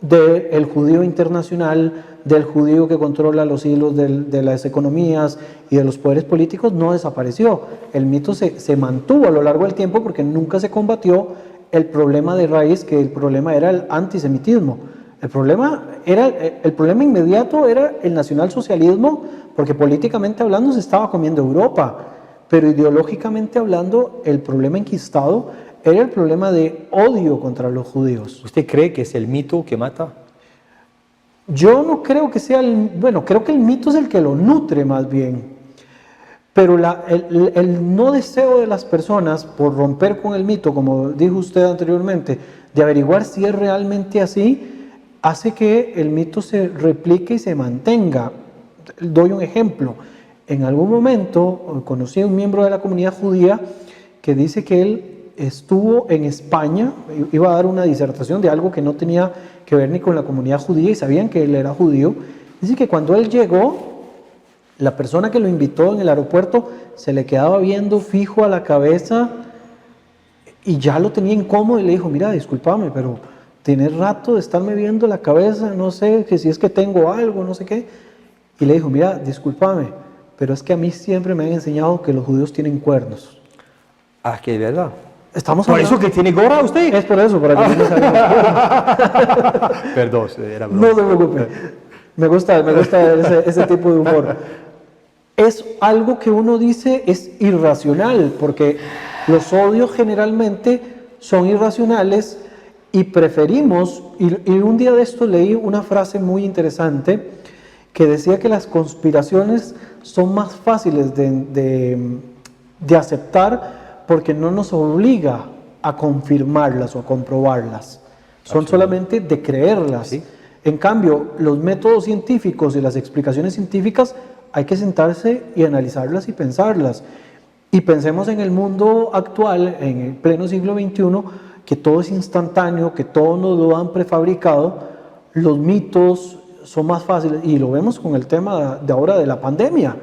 del judío internacional, del judío que controla los hilos de las economías y de los poderes políticos no desapareció. El mito se mantuvo a lo largo del tiempo porque nunca se combatió el problema de raíz, que el problema era el antisemitismo. El problema inmediato era el nacionalsocialismo, porque políticamente hablando se estaba comiendo Europa, pero ideológicamente hablando el problema enquistado era el problema de odio contra los judíos. ¿Usted cree que es el mito que mata? Yo no creo que sea creo que el mito es el que lo nutre más bien. Pero el no deseo de las personas por romper con el mito, como dijo usted anteriormente, de averiguar si es realmente así, hace que el mito se replique y se mantenga. Doy un ejemplo. En algún momento conocí a un miembro de la comunidad judía que dice que él estuvo en España, iba a dar una disertación de algo que no tenía que ver ni con la comunidad judía y sabían que él era judío. Dice que cuando él llegó, la persona que lo invitó en el aeropuerto se le quedaba viendo fijo a la cabeza y ya lo tenía incómodo y le dijo, mira, discúlpame, pero tienes rato de estarme viendo la cabeza, no sé, que si es que tengo algo, no sé qué. Y le dijo, mira, discúlpame, pero es que a mí siempre me han enseñado que los judíos tienen cuernos. Ah, que es verdad. Estamos ¿Por hablando- eso que tiene gorra usted? Es por eso, para que no se haga- Perdón, era broma. No se preocupe. Me gusta ese tipo de humor. Es algo que uno dice es irracional, porque los odios generalmente son irracionales y preferimos, y un día de esto leí una frase muy interesante que decía que las conspiraciones son más fáciles de aceptar porque no nos obliga a confirmarlas o a comprobarlas, son solamente de creerlas. Sí. En cambio, los métodos científicos y las explicaciones científicas hay que sentarse y analizarlas y pensarlas. Y pensemos en el mundo actual, en el pleno siglo XXI, que todo es instantáneo, que todo nos lo han prefabricado, los mitos son más fáciles, y lo vemos con el tema de ahora de la pandemia.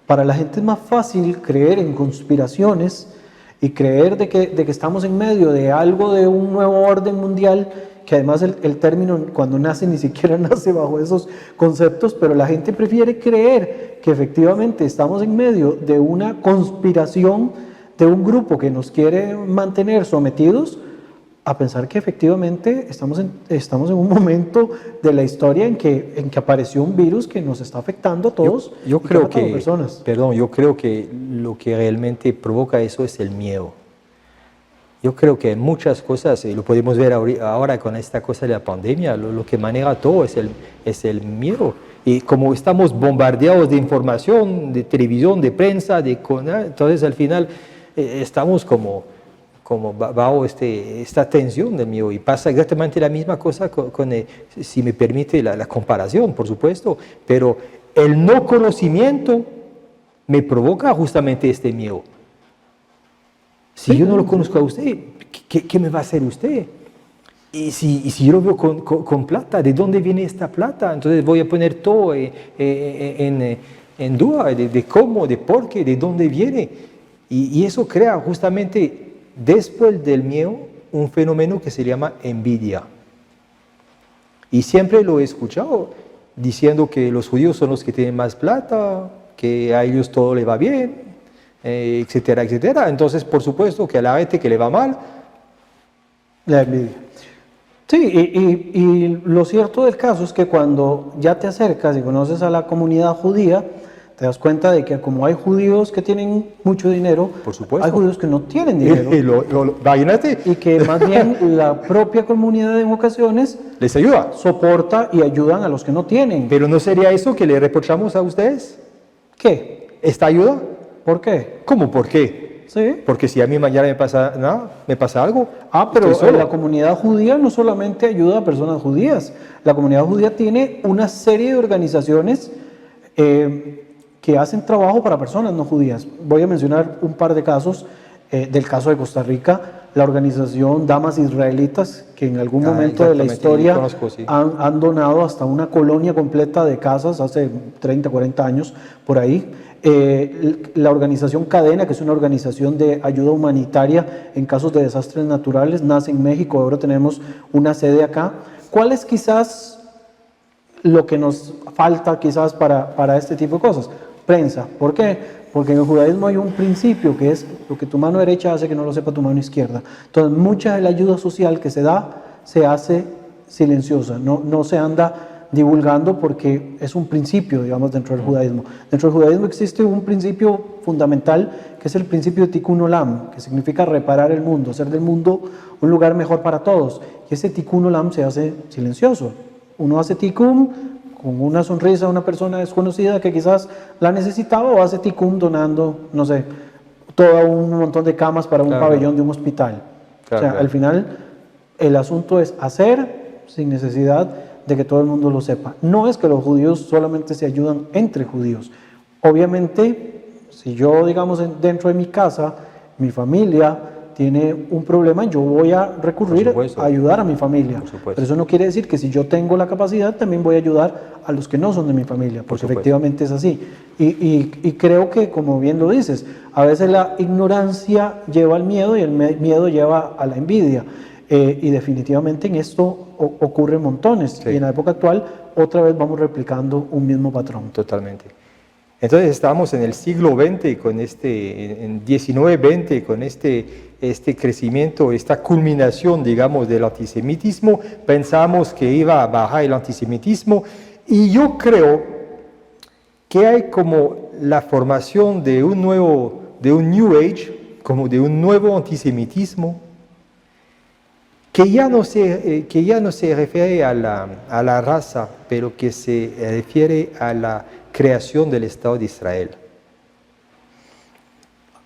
Para la gente es más fácil creer en conspiraciones y creer de que estamos en medio de algo, de un nuevo orden mundial, que además el término cuando nace ni siquiera nace bajo esos conceptos, pero la gente prefiere creer que efectivamente estamos en medio de una conspiración de un grupo que nos quiere mantener sometidos, a pensar que efectivamente estamos en un momento de la historia en que apareció un virus que nos está afectando a todos. Yo y que creo mata a las que, personas. perdón, yo creo que lo que realmente provoca eso es el miedo. Yo creo que muchas cosas, y lo podemos ver ahora con esta cosa de la pandemia, lo que maneja todo es el miedo. Y como estamos bombardeados de información, de televisión, de prensa, entonces al final estamos como bajo esta tensión del miedo. Y pasa exactamente la misma cosa si me permite la comparación, por supuesto, pero el no conocimiento me provoca justamente este miedo. Si yo no lo conozco a usted, ¿qué me va a hacer usted? Y si yo lo veo con plata, ¿de dónde viene esta plata? Entonces voy a poner todo en duda de cómo, de por qué, de dónde viene. Y eso crea justamente, después del miedo, un fenómeno que se llama envidia. Y siempre lo he escuchado diciendo que los judíos son los que tienen más plata, que a ellos todo les va bien, etcétera, etcétera. Entonces, por supuesto que a la gente que le va mal, la envidia. Sí, y lo cierto del caso es que cuando ya te acercas y conoces a la comunidad judía, te das cuenta de que como hay judíos que tienen mucho dinero, por supuesto, hay judíos que no tienen dinero. Imagínate. Y que más bien la propia comunidad en ocasiones les ayuda, soporta y ayudan a los que no tienen. Pero ¿no sería eso que le reprochamos a ustedes? ¿Qué? ¿Esta ayuda? ¿Por qué? ¿Cómo por qué? Sí. Porque si a mí mañana me pasa nada, me pasa algo. Pero la comunidad judía no solamente ayuda a personas judías. La comunidad judía tiene una serie de organizaciones que hacen trabajo para personas no judías. Voy a mencionar un par de casos. Del caso de Costa Rica, la organización Damas Israelitas, que en algún momento de la historia conozco, sí, han donado hasta una colonia completa de casas hace 30, 40 años, por ahí. La organización Cadena, que es una organización de ayuda humanitaria en casos de desastres naturales, nace en México, ahora tenemos una sede acá. ¿Cuál es quizás lo que nos falta quizás para este tipo de cosas? Prensa. ¿Por qué? Porque en el judaísmo hay un principio que es lo que tu mano derecha hace que no lo sepa tu mano izquierda. Entonces, mucha de la ayuda social que se da se hace silenciosa, no se anda divulgando porque es un principio, digamos, dentro del judaísmo. Dentro del judaísmo existe un principio fundamental que es el principio de Tikkun Olam, que significa reparar el mundo, hacer del mundo un lugar mejor para todos. Y ese Tikkun Olam se hace silencioso. Uno hace Tikkun con una sonrisa a una persona desconocida que quizás la necesitaba, o hace tikkun donando, no sé, todo un montón de camas para un pabellón de un hospital. Al final el asunto es hacer sin necesidad de que todo el mundo lo sepa. No es que los judíos solamente se ayudan entre judíos. Obviamente, si yo, digamos, dentro de mi casa, mi familia tiene un problema, yo voy a recurrir a ayudar a mi familia. Pero eso no quiere decir que si yo tengo la capacidad, también voy a ayudar a los que no son de mi familia, porque efectivamente es así. Y creo que, como bien lo dices, a veces la ignorancia lleva al miedo y el miedo lleva a la envidia. Y definitivamente en esto ocurre montones. Sí. Y en la época actual, otra vez vamos replicando un mismo patrón. Totalmente. Entonces estamos en el siglo XX, con en 19-20, con este crecimiento, esta culminación, digamos, del antisemitismo. Pensamos que iba a bajar el antisemitismo y yo creo que hay como la formación de un New Age, como de un nuevo antisemitismo, que ya no se refiere a la raza, pero que se refiere a la creación del Estado de Israel.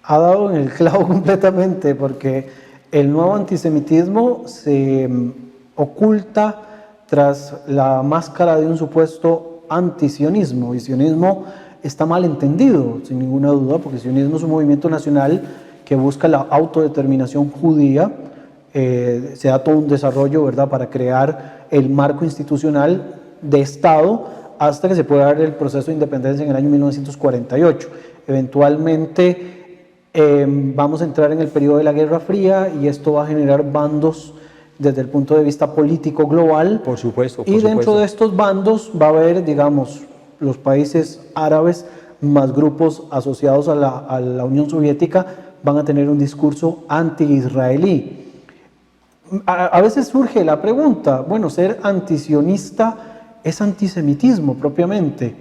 Ha dado en el clavo completamente, porque el nuevo antisemitismo se oculta tras la máscara de un supuesto antisionismo, y sionismo está mal entendido, sin ninguna duda, porque sionismo es un movimiento nacional que busca la autodeterminación judía. Se da todo un desarrollo, ¿verdad?, para crear el marco institucional de Estado hasta que se pueda dar el proceso de independencia en el año 1948. Eventualmente vamos a entrar en el periodo de la Guerra Fría y esto va a generar bandos desde el punto de vista político global. Por supuesto. Y dentro de estos bandos va a haber, digamos, los países árabes más grupos asociados a la Unión Soviética van a tener un discurso anti-israelí. A veces surge la pregunta, bueno, ser antisionista es antisemitismo propiamente.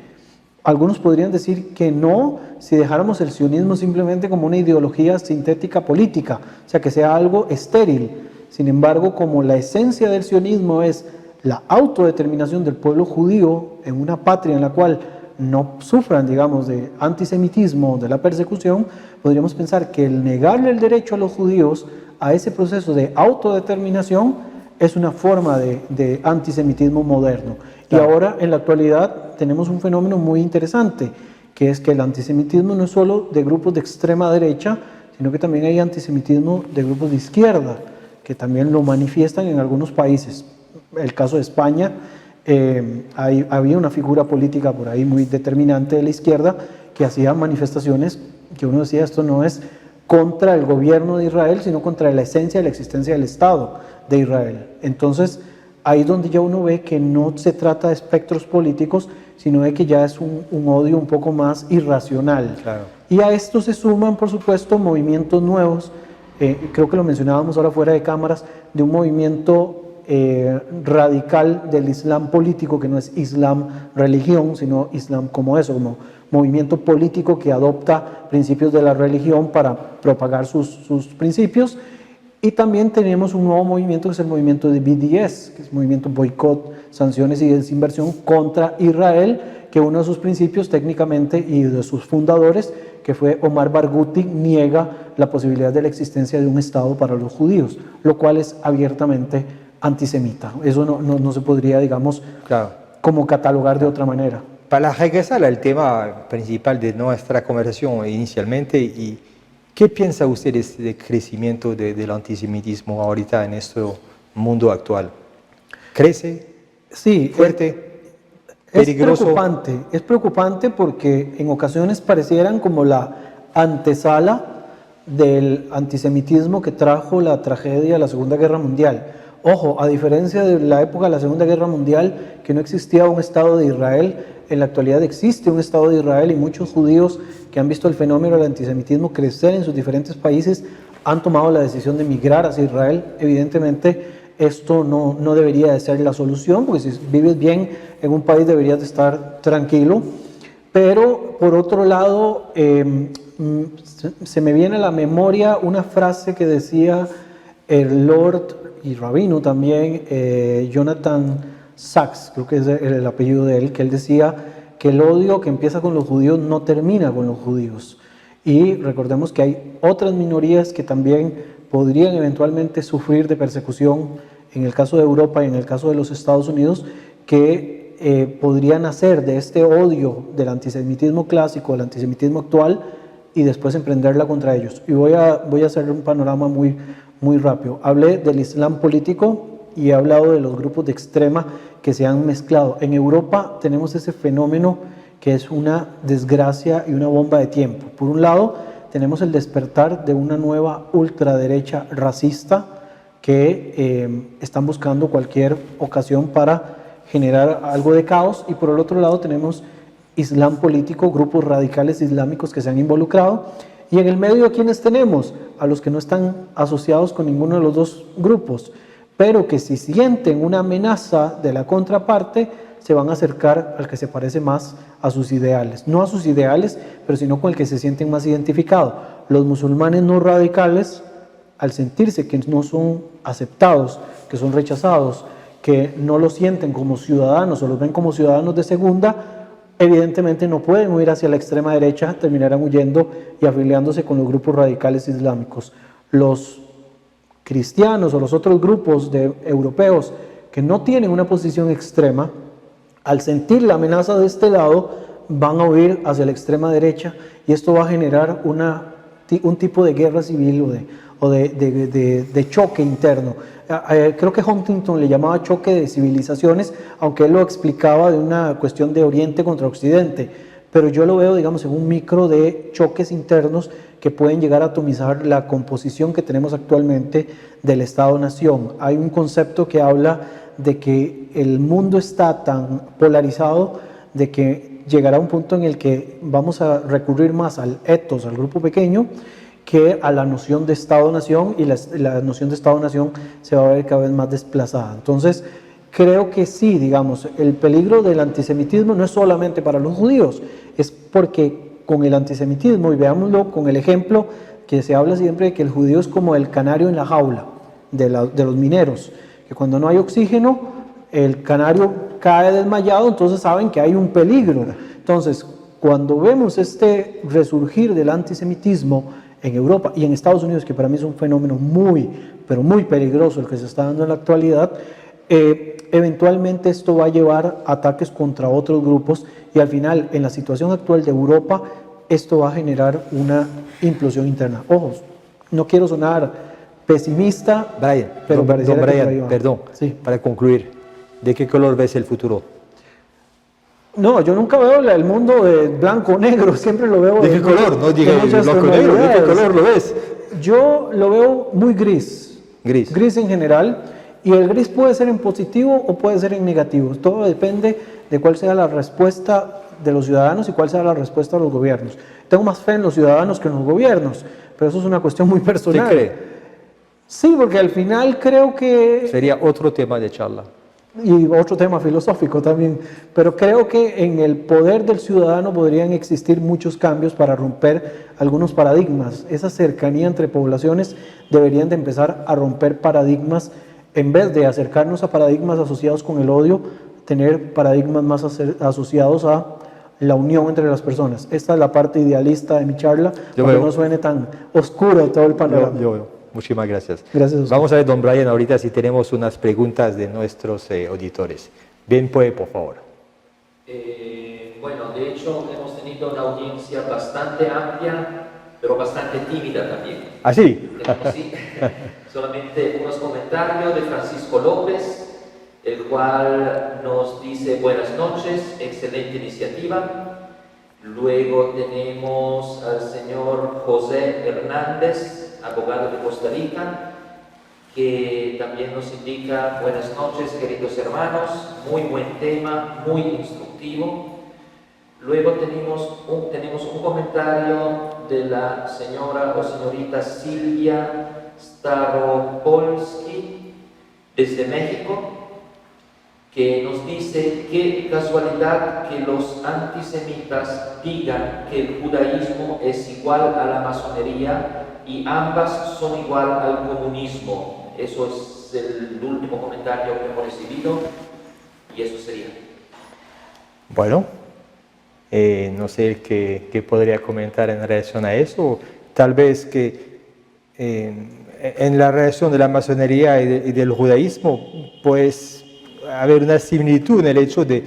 Algunos podrían decir que no, si dejáramos el sionismo simplemente como una ideología sintética política, o sea, que sea algo estéril. Sin embargo, como la esencia del sionismo es la autodeterminación del pueblo judío en una patria en la cual no sufran, digamos, de antisemitismo, de la persecución, podríamos pensar que el negarle el derecho a los judíos a ese proceso de autodeterminación es una forma de antisemitismo moderno. Claro. Y ahora, en la actualidad, tenemos un fenómeno muy interesante, que es que el antisemitismo no es solo de grupos de extrema derecha, sino que también hay antisemitismo de grupos de izquierda. que también lo manifiestan en algunos países. El caso de España, había una figura política por ahí muy determinante de la izquierda que hacía manifestaciones que uno decía, esto no es contra el gobierno de Israel, sino contra la esencia de la existencia del Estado de Israel. Entonces, ahí es donde ya uno ve que no se trata de espectros políticos, sino de que ya es un odio un poco más irracional. Claro. Y a esto se suman, por supuesto, movimientos nuevos, creo que lo mencionábamos ahora fuera de cámaras, de un movimiento radical del Islam político, que no es Islam religión, sino Islam como eso, como movimiento político que adopta principios de la religión para propagar sus principios. Y también tenemos un nuevo movimiento que es el movimiento de BDS, que es movimiento boicot, sanciones y desinversión contra Israel, que uno de sus principios técnicamente y de sus fundadores, que fue Omar Barghouti, niega la posibilidad de la existencia de un Estado para los judíos, lo cual es abiertamente antisemita. Eso no se podría, digamos, Claro. como catalogar de otra manera. Para regresar al tema principal de nuestra conversación inicialmente, ¿y qué piensa usted del crecimiento del antisemitismo ahorita en este mundo actual? ¿Crece? Sí, ¿Fuerte? ¿Peligroso? Es preocupante porque en ocasiones parecieran como la antesala del antisemitismo que trajo la tragedia de la Segunda Guerra Mundial. Ojo, a diferencia de la época de la Segunda Guerra Mundial, que no existía un Estado de Israel, en la actualidad existe un Estado de Israel y muchos judíos que han visto el fenómeno del antisemitismo crecer en sus diferentes países han tomado la decisión de migrar hacia Israel. Evidentemente, esto no debería de ser la solución, porque si vives bien en un país deberías de estar tranquilo. Pero, por otro lado, se me viene a la memoria una frase que decía el Lord y rabino también, Jonathan Sachs, creo que es el apellido de él, que él decía que el odio que empieza con los judíos no termina con los judíos. Y recordemos que hay otras minorías que también podrían eventualmente sufrir de persecución, en el caso de Europa y en el caso de los Estados Unidos, que podrían nacer de este odio del antisemitismo clásico, del antisemitismo actual, y después emprenderla contra ellos. Y voy a hacer un panorama muy rápido. Hablé del Islam político y he hablado de los grupos de extrema que se han mezclado. En Europa tenemos ese fenómeno que es una desgracia y una bomba de tiempo. Por un lado, tenemos el despertar de una nueva ultraderecha racista que están buscando cualquier ocasión para generar algo de caos, y por el otro lado tenemos Islam político, grupos radicales islámicos que se han involucrado, y en el medio, ¿quiénes tenemos? A los que no están asociados con ninguno de los dos grupos, pero que si sienten una amenaza de la contraparte, se van a acercar al que se parece más a sus ideales. No a sus ideales, pero sino con el que se sienten más identificados. Los musulmanes no radicales, al sentirse que no son aceptados, que son rechazados, que no los sienten como ciudadanos o los ven como ciudadanos de segunda, evidentemente no pueden huir hacia la extrema derecha, terminarán huyendo y afiliándose con los grupos radicales islámicos. Los cristianos o los otros grupos europeos que no tienen una posición extrema, al sentir la amenaza de este lado, van a huir hacia la extrema derecha, y esto va a generar un tipo de guerra civil o de choque interno. Creo que Huntington le llamaba choque de civilizaciones, aunque él lo explicaba de una cuestión de Oriente contra Occidente, pero yo lo veo, digamos, en un micro de choques internos que pueden llegar a atomizar la composición que tenemos actualmente del Estado-Nación. Hay un concepto que habla de que el mundo está tan polarizado de que llegará un punto en el que vamos a recurrir más al etos, al grupo pequeño, que a la noción de Estado-Nación, y la noción de Estado-Nación se va a ver cada vez más desplazada. Entonces, creo que sí, digamos, el peligro del antisemitismo no es solamente para los judíos, es porque con el antisemitismo, y veámoslo con el ejemplo que se habla siempre de que el judío es como el canario en la jaula de los mineros, que cuando no hay oxígeno, el canario cae desmayado, entonces saben que hay un peligro. Entonces, cuando vemos este resurgir del antisemitismo en Europa y en Estados Unidos, que para mí es un fenómeno muy, pero muy peligroso el que se está dando en la actualidad, eventualmente esto va a llevar a ataques contra otros grupos, y al final, en la situación actual de Europa, esto va a generar una implosión interna. Ojo, no quiero sonar pesimista, Brian, pero don pareciera que Brian, por ahí va. perdón, Sí. para concluir, ¿de qué color ves el futuro? No, yo nunca veo el mundo de blanco o negro, siempre lo veo ¿De qué color? No diga muchas blanco o negro, ¿de qué tonalidades. color lo ves? Yo lo veo muy gris. Gris. Gris en general. Y el gris puede ser en positivo o puede ser en negativo. Todo depende de cuál sea la respuesta de los ciudadanos y cuál sea la respuesta de los gobiernos. Tengo más fe en los ciudadanos que en los gobiernos, pero eso es una cuestión muy personal. ¿Usted cree? Sí, porque al final creo que... Sería otro tema de charla. Y otro tema filosófico también, pero creo que en el poder del ciudadano podrían existir muchos cambios para romper algunos paradigmas. Esa cercanía entre poblaciones deberían de empezar a romper paradigmas, en vez de acercarnos a paradigmas asociados con el odio, tener paradigmas más asociados a la unión entre las personas. Esta es la parte idealista de mi charla, para que no suene tan oscuro todo el panorama. Muchísimas gracias. Gracias a usted. Vamos a ver, don Brian, ahorita si tenemos unas preguntas de nuestros auditores. Bien, pues, por favor. Bueno, de hecho hemos tenido una audiencia bastante amplia, pero bastante tímida también. ¿Ah, sí? Tenemos, sí, solamente unos comentarios de Francisco López, el cual nos dice buenas noches, excelente iniciativa. Luego tenemos al señor José Hernández, abogado de Costa Rica, que también nos indica buenas noches, queridos hermanos, muy buen tema, muy instructivo. Luego tenemos un comentario de la señora o señorita Silvia Staropolsky desde México, que nos dice qué casualidad que los antisemitas digan que el judaísmo es igual a la masonería y ambas son igual al comunismo. Eso es el último comentario que hemos recibido y eso sería. Bueno, no sé qué podría comentar en relación a eso. Tal vez que en la relación de la masonería y del judaísmo, pues haber una similitud en el hecho de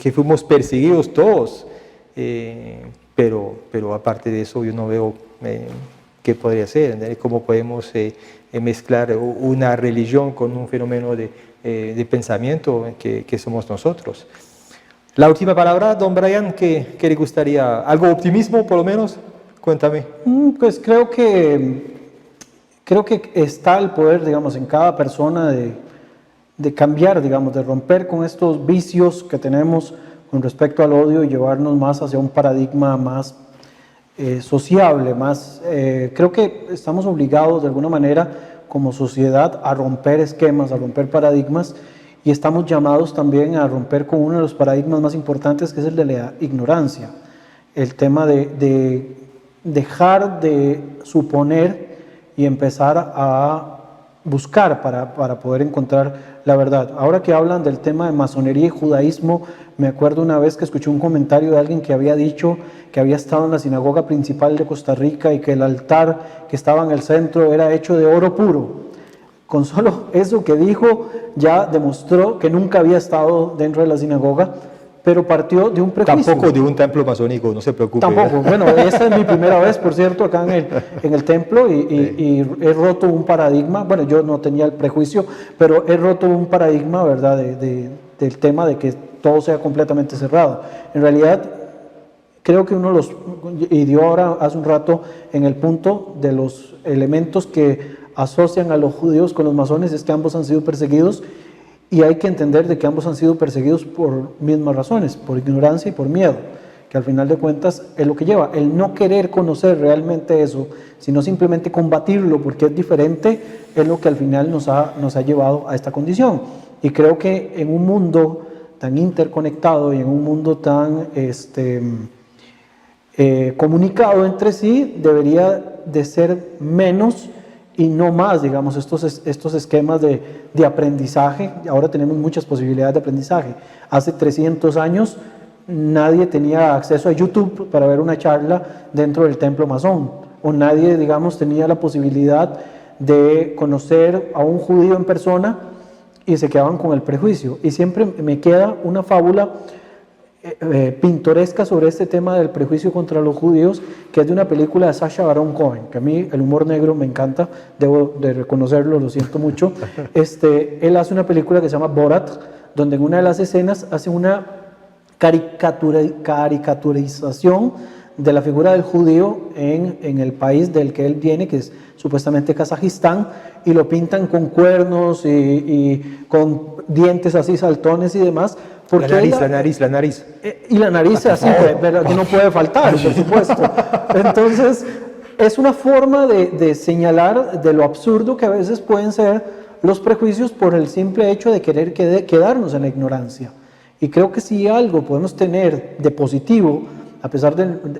que fuimos perseguidos todos, pero aparte de eso yo no veo qué podría ser, ¿entendés? Cómo podemos mezclar una religión con un fenómeno de pensamiento que somos nosotros. La última palabra, don Brian, ¿qué le gustaría? ¿Algo optimismo por lo menos? Cuéntame. Pues creo que está el poder, digamos, en cada persona de cambiar, digamos, de romper con estos vicios que tenemos con respecto al odio y llevarnos más hacia un paradigma más sociable, más... creo que estamos obligados de alguna manera como sociedad a romper esquemas, a romper paradigmas, y estamos llamados también a romper con uno de los paradigmas más importantes, que es el de la ignorancia. El tema de dejar de suponer y empezar a buscar para poder encontrar la verdad. Ahora que hablan del tema de masonería y judaísmo, me acuerdo una vez que escuché un comentario de alguien que había dicho que había estado en la sinagoga principal de Costa Rica y que el altar que estaba en el centro era hecho de oro puro. Con solo eso que dijo ya demostró que nunca había estado dentro de la sinagoga, pero partió de un prejuicio. Tampoco de un templo masónico, no se preocupe. Tampoco, bueno, esta es mi primera vez, por cierto, acá en el templo y he roto un paradigma. Bueno, yo no tenía el prejuicio, pero he roto un paradigma, ¿verdad?, del tema de que todo sea completamente cerrado. En realidad, creo que y dio ahora hace un rato en el punto de los elementos que asocian a los judíos con los masones, es que ambos han sido perseguidos. Y hay que entender de que ambos han sido perseguidos por mismas razones, por ignorancia y por miedo, que al final de cuentas es lo que lleva. El no querer conocer realmente eso, sino simplemente combatirlo porque es diferente, es lo que al final nos ha llevado a esta condición. Y creo que en un mundo tan interconectado y en un mundo tan comunicado entre sí, debería de ser menos y no más, digamos, estos esquemas de aprendizaje. Ahora tenemos muchas posibilidades de aprendizaje. Hace 300 años nadie tenía acceso a YouTube para ver una charla dentro del templo masón, o nadie, digamos, tenía la posibilidad de conocer a un judío en persona y se quedaban con el prejuicio. Y siempre me queda una fábula pintoresca sobre este tema del prejuicio contra los judíos, que es de una película de Sacha Baron Cohen, que a mí el humor negro me encanta, debo de reconocerlo, lo siento mucho. Él hace una película que se llama Borat, donde en una de las escenas hace una caricaturización de la figura del judío en el país del que él viene, que es supuestamente Kazajistán, y lo pintan con cuernos y con dientes así saltones y demás. Porque la nariz. Y la nariz así, que no puede faltar, por supuesto. Entonces, es una forma de señalar de lo absurdo que a veces pueden ser los prejuicios por el simple hecho de querer quedarnos en la ignorancia. Y creo que si algo podemos tener de positivo, a pesar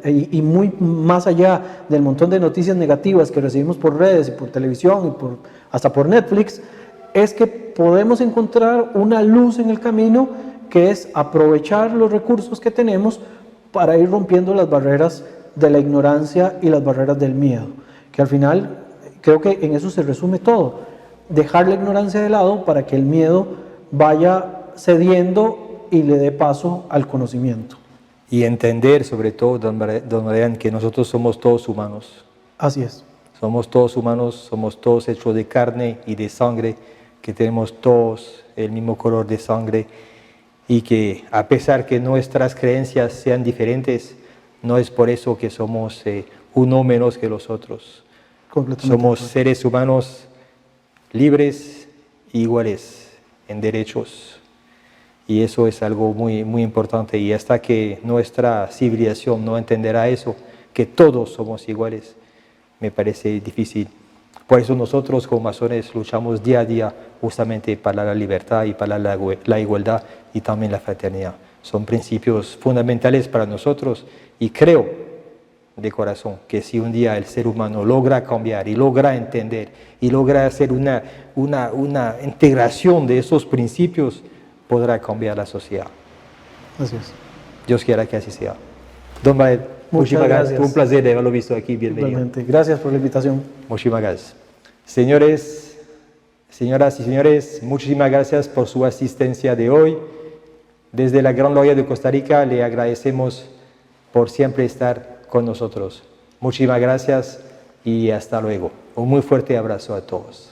y muy más allá del montón de noticias negativas que recibimos por redes y por televisión y hasta por Netflix, es que podemos encontrar una luz en el camino, que es aprovechar los recursos que tenemos para ir rompiendo las barreras de la ignorancia y las barreras del miedo, que al final creo que en eso se resume todo, dejar la ignorancia de lado para que el miedo vaya cediendo y le dé paso al conocimiento. Y entender sobre todo, don Marián, que nosotros somos todos humanos. Así es. Somos todos humanos, somos todos hechos de carne y de sangre, que tenemos todos el mismo color de sangre, y que a pesar que nuestras creencias sean diferentes, no es por eso que somos uno menos que los otros. Somos seres humanos libres e iguales en derechos, y eso es algo muy, muy importante, y hasta que nuestra civilización no entenderá eso, que todos somos iguales, me parece difícil. Por eso nosotros como masones luchamos día a día justamente para la libertad y para la igualdad y también la fraternidad. Son principios fundamentales para nosotros, y creo de corazón que si un día el ser humano logra cambiar y logra entender y logra hacer una integración de esos principios, podrá cambiar la sociedad. Así es. Dios quiera que así sea. Don Mael, muchísimas gracias. Fue un placer de haberlo visto aquí. Bienvenido. Igualmente. Gracias por la invitación. Muchísimas gracias. Señores, señoras y señores, muchísimas gracias por su asistencia de hoy. Desde la Gran Logia de Costa Rica le agradecemos por siempre estar con nosotros. Muchísimas gracias y hasta luego. Un muy fuerte abrazo a todos.